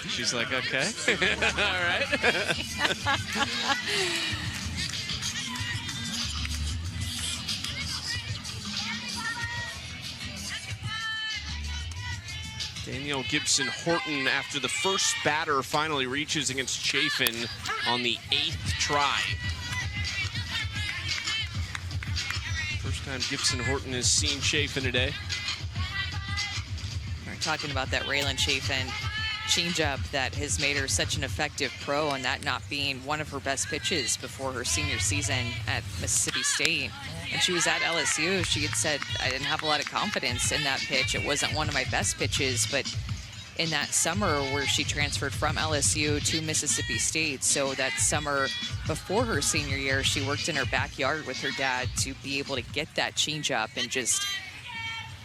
She's like, okay. All right. Danielle Gibson Horton, after the first batter finally reaches against Chafin on the 8th try. First time Gibson Horton has seen Chafin today. We're talking about that Raylan Chafin changeup that has made her such an effective pro, and that not being one of her best pitches before her senior season at Mississippi State. And she was at LSU. She had said, I didn't have a lot of confidence in that pitch. It wasn't one of my best pitches, but in that summer where she transferred from LSU to Mississippi State, so that summer before her senior year, she worked in her backyard with her dad to be able to get that changeup and just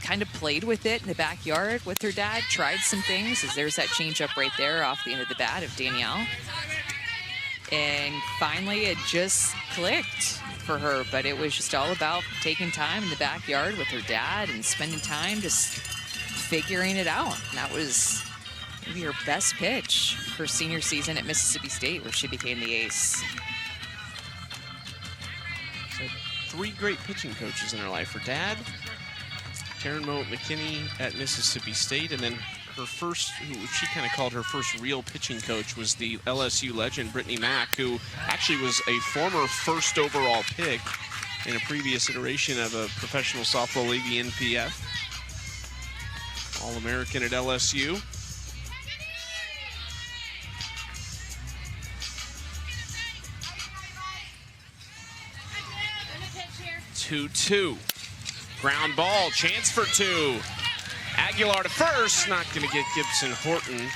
kind of played with it in the backyard with her dad, tried some things, as there's that changeup right there off the end of the bat of Danielle. And finally, it just clicked for her, but it was just all about taking time in the backyard with her dad and spending time just figuring it out. And that was maybe her best pitch her senior season at Mississippi State, where she became the ace. So 3 great pitching coaches in her life. Her dad, Taryn McKinney at Mississippi State, and then her first, who she kind of called her first real pitching coach, was the LSU legend Brittany Mack, who actually was a former first overall pick in a previous iteration of a professional softball league, the NPF. All-American at LSU. Two-two. Ground ball, chance for 2. Aguilar to first, not going to get Gibson Horton.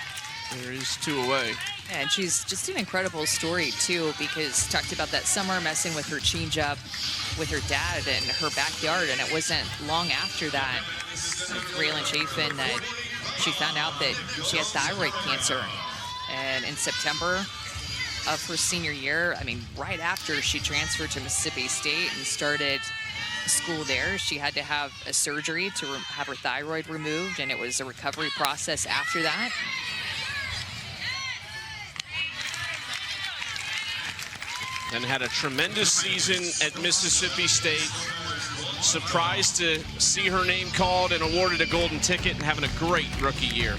There is 2 away. And she's just an incredible story, too, because talked about that summer messing with her changeup with her dad in her backyard, and it wasn't long after that, Raylan Chafin, that she found out that she had thyroid cancer. And in September of her senior year, I mean, right after she transferred to Mississippi State and started school there, she had to have a surgery to have her thyroid removed, and it was a recovery process after that. And had a tremendous season at Mississippi State. Surprised to see her name called and awarded a golden ticket, and having a great rookie year.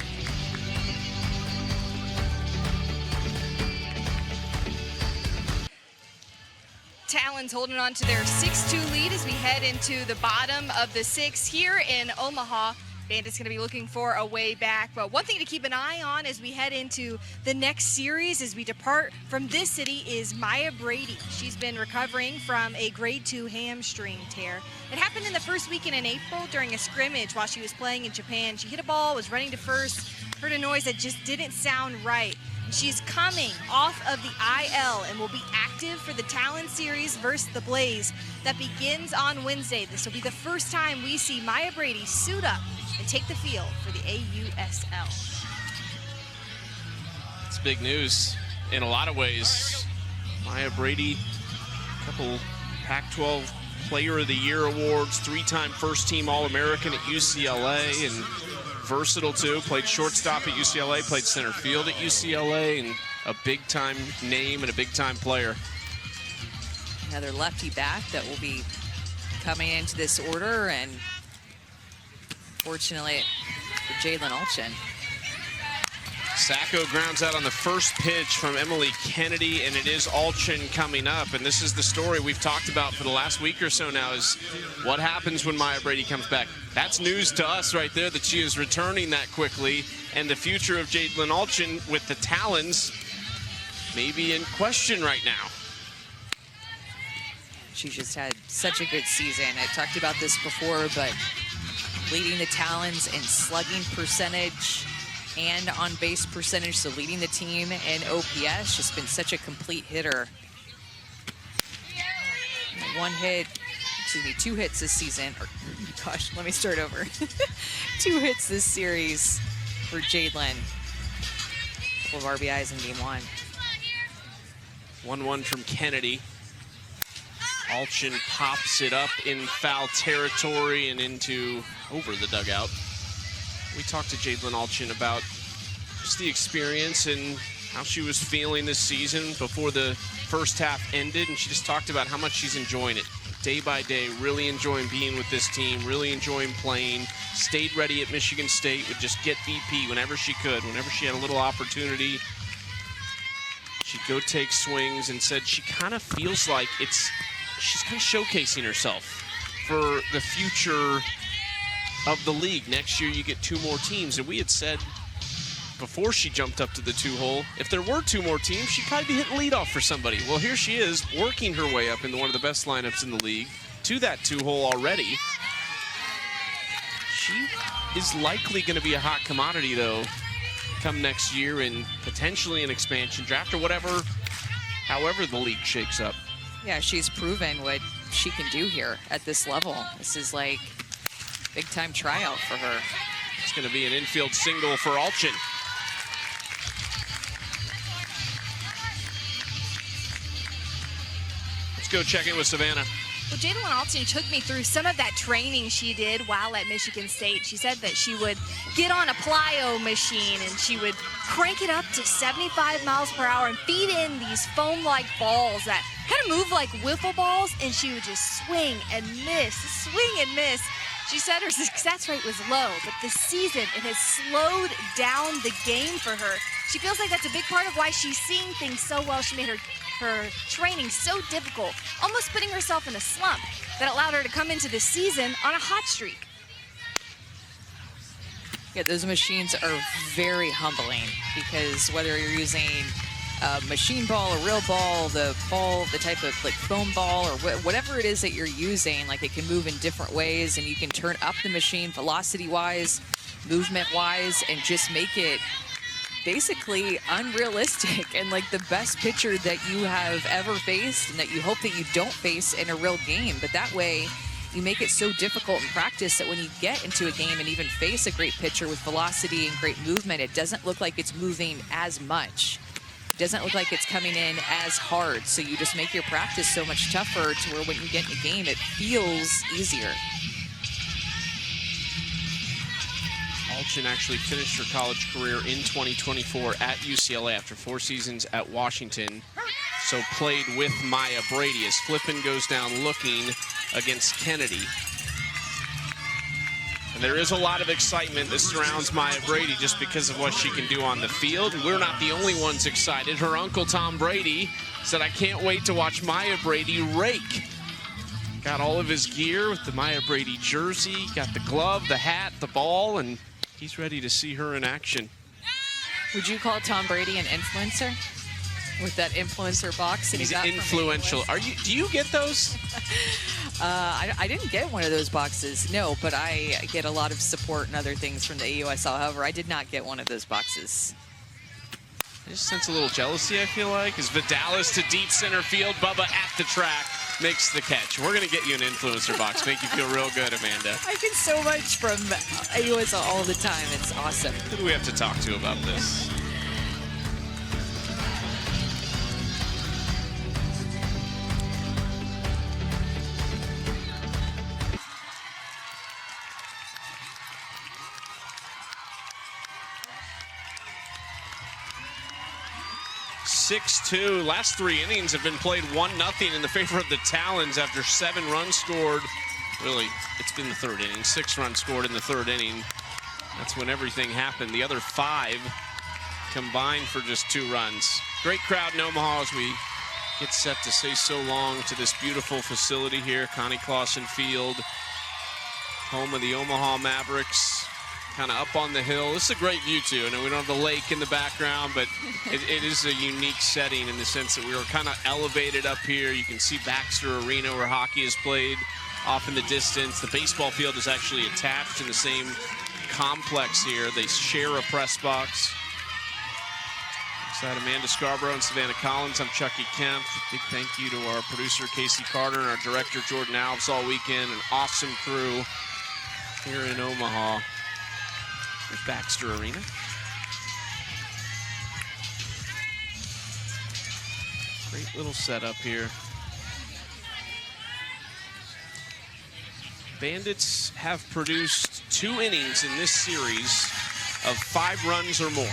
Talons holding on to their 6-2 lead as we head into the bottom of the 6th here in Omaha. Bandits going to be looking for a way back. But one thing to keep an eye on as we head into the next series as we depart from this city is Maya Brady. She's been recovering from a grade 2 hamstring tear. It happened in the first weekend in April during a scrimmage while she was playing in Japan. She hit a ball, was running to first, heard a noise that just didn't sound right. She's coming off of the IL and will be active for the Talon series versus the Blaze that begins on Wednesday. This will be the first time we see Maya Brady suit up and take the field for the AUSL. It's big news in a lot of ways. Maya Brady, a couple Pac-12 Player of the Year awards, 3-time first-team All-American at UCLA, and versatile too. Played shortstop at UCLA, played center field at UCLA, and a big-time name and a big-time player. Another lefty back that will be coming into this order, and fortunately for Jalen Allchin. Sacco grounds out on the first pitch from Emily Kennedy, and it is Allchin coming up. And this is the story we've talked about for the last week or so now, is what happens when Maya Brady comes back. That's news to us right there, that she is returning that quickly, and the future of Jalen Allchin with the Talons may be in question right now. She's just had such a good season. I talked about this before, but leading the Talons in slugging percentage and on base percentage, so leading the team in OPS, just been such a complete hitter. Two hits this season, or gosh, let me start over. 2 hits this series for Jalen. Couple of RBIs in game 1. 1-1 from Kennedy. Allchin pops it up in foul territory and over the dugout. We talked to Jalen Allchin about just the experience and how she was feeling this season before the first half ended, and she just talked about how much she's enjoying it day by day, really enjoying being with this team, really enjoying playing, stayed ready at Michigan State, would just get BP whenever she could, whenever she had a little opportunity. She'd go take swings, and said she kind of feels like she's kind of showcasing herself for the future of the league. Next year you get 2 more teams, and we had said before she jumped up to the 2-hole, if there were 2 more teams, she'd probably be hitting leadoff for somebody. Well, here she is working her way up into one of the best lineups in the league to that 2-hole already. She is likely going to be a hot commodity, though, come next year, and potentially an expansion draft or however the league shakes up. Yeah, she's proven what she can do here at this level. This is like big-time tryout for her. It's going to be an infield single for Allchin. Let's go check in with Savannah. Well, Jalen Allchin took me through some of that training she did while at Michigan State. She said that she would get on a plyo machine and she would crank it up to 75 miles per hour and feed in these foam-like balls that kind of move like wiffle balls, and she would just swing and miss, swing and miss. She said her success rate was low, but this season it has slowed down the game for her. She feels like that's a big part of why she's seeing things so well. She made her training so difficult, almost putting herself in a slump that allowed her to come into this season on a hot streak. Yeah, those machines are very humbling, because whether you're using a machine ball, a real ball, the type of like foam ball, or whatever it is that you're using, like it can move in different ways, and you can turn up the machine velocity-wise, movement-wise, and just make it basically unrealistic and like the best pitcher that you have ever faced and that you hope that you don't face in a real game. But that way you make it so difficult in practice that when you get into a game and even face a great pitcher with velocity and great movement, it doesn't look like it's moving as much. It doesn't look like it's coming in as hard. So you just make your practice so much tougher to where when you get in a game, it feels easier. Allchin actually finished her college career in 2024 at UCLA after 4 seasons at Washington. So played with Maya Brady as Flippen goes down looking against Kennedy. And there is a lot of excitement that surrounds Maya Brady just because of what she can do on the field. And we're not the only ones excited. Her uncle Tom Brady said, "I can't wait to watch Maya Brady rake." Got all of his gear with the Maya Brady jersey, got the glove, the hat, the ball, and he's ready to see her in action. Would you call Tom Brady an influencer? With that influencer box that he's he got influential. From Do you get those? I didn't get one of those boxes, no, but I get a lot of support and other things from the AUSL. However, I did not get one of those boxes. I just sense a little jealousy, I feel like, as Vidales to deep center field. Bubba at the track makes the catch. We're going to get you an influencer box. Make you feel real good, Amanda. I get so much from AUSL all the time. It's awesome. Who do we have to talk to about this? 6-2. Last 3 innings have been played 1-0 in the favor of the Talons after 7 runs scored. Really, it's been the 3rd inning. 6 runs scored in the 3rd inning. That's when everything happened. The other 5 combined for just 2 runs. Great crowd in Omaha as we get set to say so long to this beautiful facility here, Connie Claussen Field, home of the Omaha Mavericks. Kind of up on the hill. This is a great view too. I know we don't have the lake in the background, but it is a unique setting in the sense that we were kind of elevated up here. You can see Baxter Arena where hockey is played off in the distance. The baseball field is actually attached in the same complex here. They share a press box. Alongside Amanda Scarborough and Savannah Collins, I'm Chucky Kemp. Big thank you to our producer Casey Carter and our director Jordan Alves all weekend. An awesome crew here in Omaha. There's Baxter Arena. Great little setup here. Bandits have produced 2 innings in this series of 5 runs or more.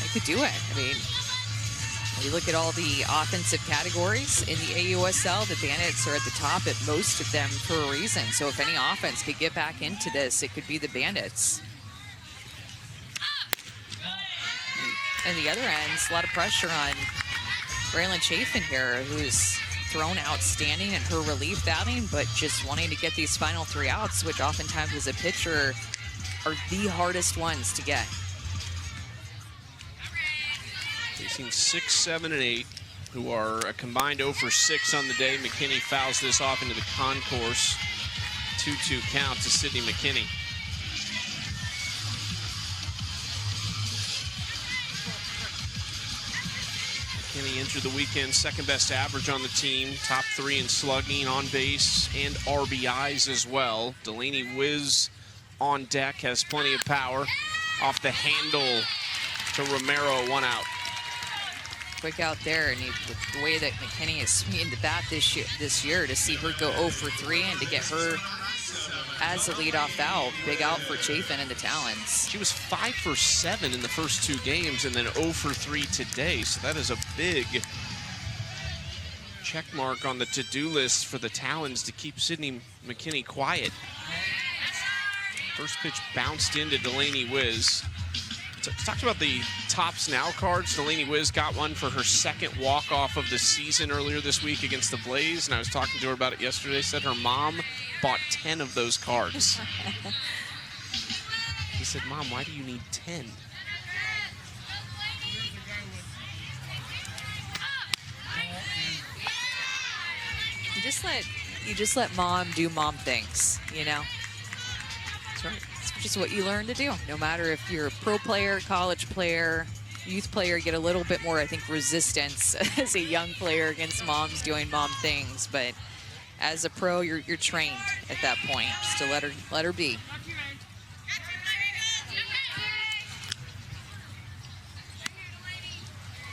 They could do it. I mean, you look at all the offensive categories in the AUSL, the Bandits are at the top at most of them for a reason. So if any offense could get back into this, it could be the Bandits. And the other end, a lot of pressure on Braylon Chafin here, who's thrown outstanding in her relief outing, but just wanting to get these final 3 outs, which oftentimes as a pitcher are the hardest ones to get. Facing 6, 7, and 8, who are a combined 0 for 6 on the day. McKinney fouls this off into the concourse. 2-2 count to Sydney McKinney. McKinney entered the weekend 2nd best average on the team, top 3 in slugging, on base, and RBIs as well. Delaney Wisz on deck, has plenty of power. Off the handle to Romero, 1 out. Quick out there, and with the way that McKinney is swinging the bat this year, to see her go 0 for 3 and to get her as a leadoff out, big out for Chafin and the Talons. She was 5 for 7 in the first 2 games and then 0 for 3 today, so that is a big check mark on the to-do list for the Talons to keep Sydney McKinney quiet. First pitch bounced into Delaney Wisz. Talked about the Tops Now cards. Delaney Wisz got one for her 2nd walk-off of the season earlier this week against the Blaze, and I was talking to her about it yesterday. Said her mom bought 10 of those cards. He said, "Mom, why do you need 10? You just let mom do mom things, you know? That's right. It's just what you learn to do. No matter if you're a pro player, college player, youth player, you get a little bit more, I think, resistance as a young player against moms doing mom things. But as a pro, you're trained at that point just to let her be.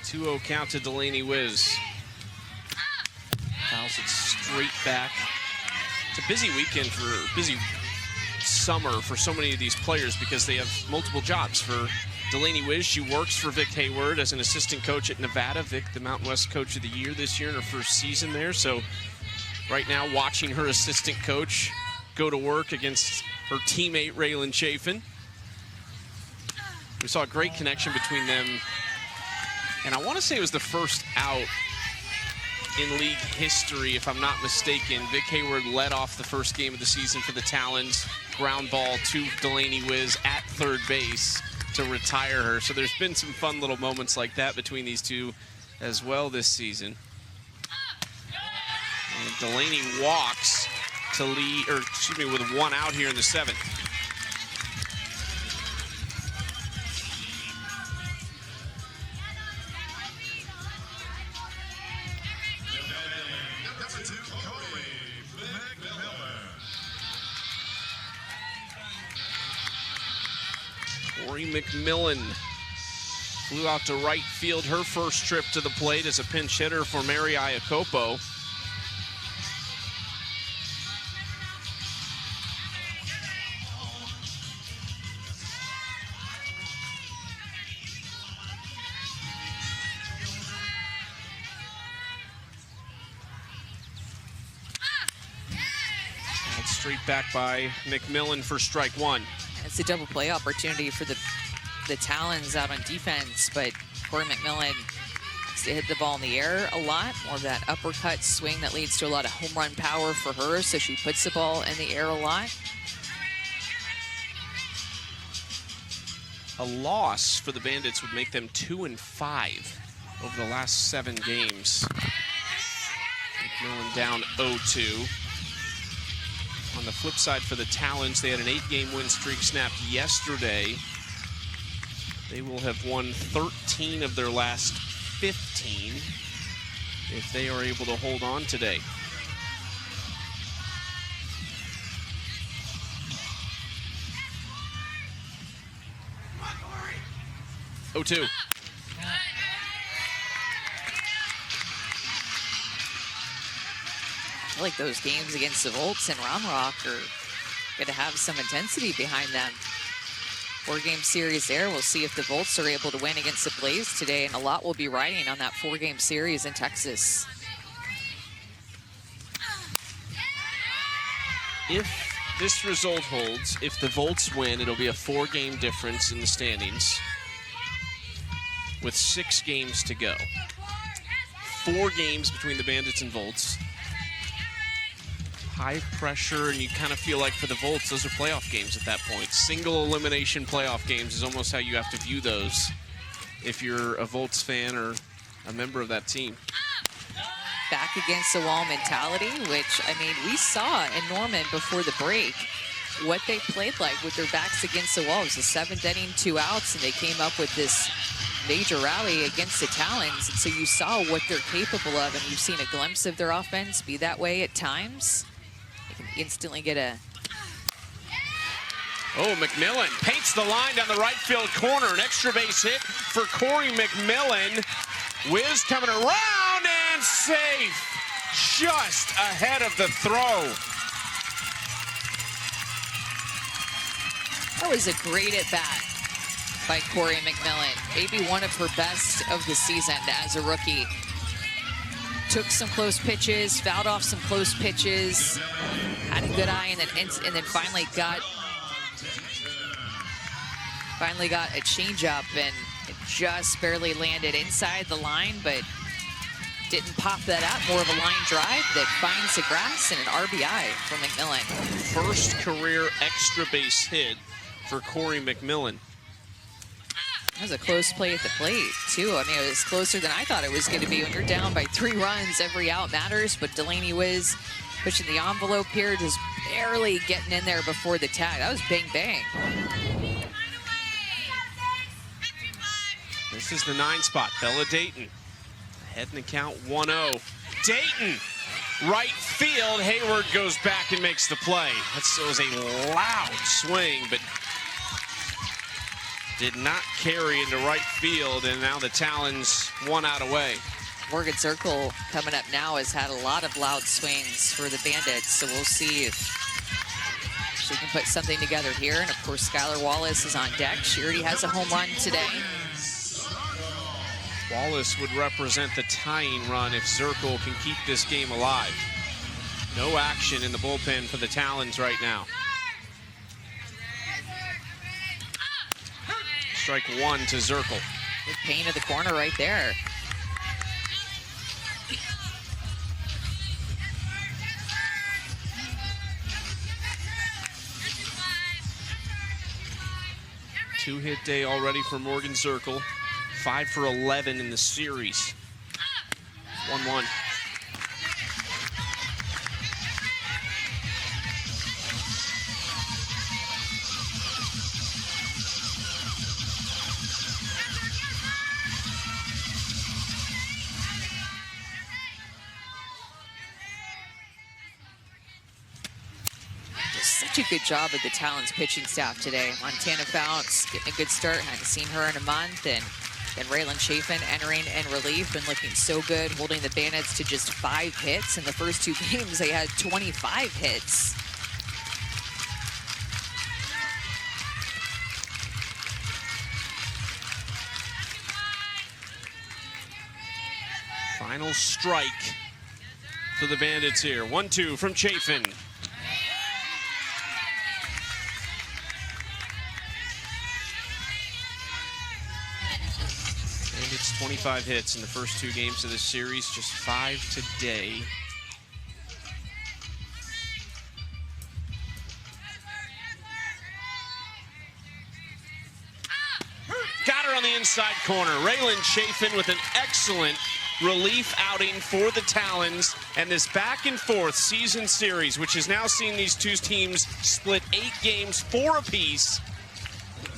Two-0 count to Delaney Wisz. Fouls it straight back. It's a busy weekend busy summer for so many of these players because they have multiple jobs. For Delaney Wisz, she works for Vic Hayward as an assistant coach at Nevada. Vic, the Mountain West Coach of the Year this year in her first season there. So right now watching her assistant coach go to work against her teammate Braylon Chafin. We saw a great connection between them. And I want to say it was the first out in league history, if I'm not mistaken. Vic Hayward led off the first game of the season for the Talons. Ground ball to Delaney Wisz at third base to retire her. So there's been some fun little moments like that between these two as well this season. And Delaney walks to lead, or excuse me, with one out here in the seventh. McMillan flew out to right field her first trip to the plate as a pinch hitter for M Iakopo. Straight back by McMillan for strike one. It's a double play opportunity for the Talons out on defense, but Corey McMillan likes to hit the ball in the air a lot, more of that uppercut swing that leads to a lot of home run power for her, so she puts the ball in the air a lot. A loss for the Bandits would make them 2-5 over the last 7 games. McMillan down 0-2. On the flip side for the Talons, they had an 8-game win streak snapped yesterday. They will have won 13 of their last 15 if they are able to hold on today. Oh, 2. I feel like those games against the Volts and Romrock are going to have some intensity behind them. 4-game series there. We'll see if the Volts are able to win against the Blaze today, and a lot will be riding on that 4-game series in Texas. If this result holds, if the Volts win, it'll be a 4-game difference in the standings with 6 games to go. 4 games between the Bandits and Volts. High pressure, and you kind of feel like for the Volts, those are playoff games at that point. Single elimination playoff games is almost how you have to view those if you're a Volts fan or a member of that team. Back against the wall mentality, which, I mean, we saw in Norman before the break what they played like with their backs against the wall. It was the 7th inning, 2 outs, and they came up with this major rally against the Talons. And so you saw what they're capable of, and you've seen a glimpse of their offense be that way at times. They can instantly get a... Oh, McMillan paints the line down the right field corner. An extra base hit for Corey McMillan. Wisz coming around and safe. Just ahead of the throw. That was a great at-bat by Corey McMillan. Maybe one of her best of the season as a rookie. Took some close pitches, fouled off some close pitches, had a good eye, and then finally got a changeup, and it just barely landed inside the line, but didn't pop that out. More of a line drive that finds the grass, and an RBI for McMillan. First career extra base hit for Corey McMillan. That was a close play at the plate, too. I mean, it was closer than I thought it was going to be. When you're down by 3 runs, every out matters, but Delaney Wisz pushing the envelope here, just barely getting in there before the tag. That was bang-bang. This is the 9 spot, Bella Dayton. Ahead in the count, 1-0. Dayton, right field. Hayward goes back and makes the play. That was a loud swing, but did not carry into right field, and now the Talons 1 out away. Morgan Zerkle coming up now has had a lot of loud swings for the Bandits, so we'll see if she can put something together here. And of course, Skylar Wallace is on deck. She already has a home run today. Wallace would represent the tying run if Zerkle can keep this game alive. No action in the bullpen for the Talons right now. Strike 1 to Zerkle. Good pain of the corner right there. Two-hit day already for Morgan Zerkle. 5 for 11 in the series. 1-1. Such a good job of the Talons pitching staff today. Montana Founts getting a good start. Hadn't seen her in a month. And Raylan Chafin entering in relief and looking so good, holding the Bandits to just 5 hits. In the first 2 games, they had 25 hits. Final strike for the Bandits here. 1-2 from Chafin. Bandits 25 hits in the first 2 games of this series, just 5 today. Got her on the inside corner. Raylan Chafin with an excellent relief outing for the Talons, and this back and forth season series, which has now seen these 2 teams split 8 games, 4 apiece,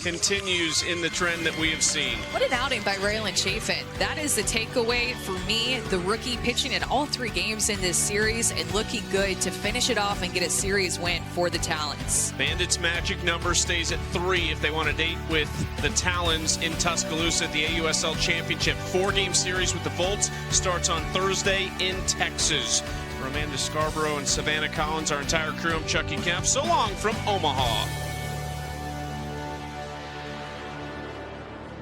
continues in the trend that we have seen. What an outing by Raylan Chafin. That is the takeaway for me. The rookie pitching in all 3 games in this series and looking good to finish it off and get a series win for the Talons. Bandits' magic number stays at 3 if they want to date with the Talons in Tuscaloosa at the AUSL Championship. 4-game series with the Volts starts on Thursday in Texas. For Amanda Scarborough and Savannah Collins, our entire crew, I'm Chucky Kemp. So long from Omaha.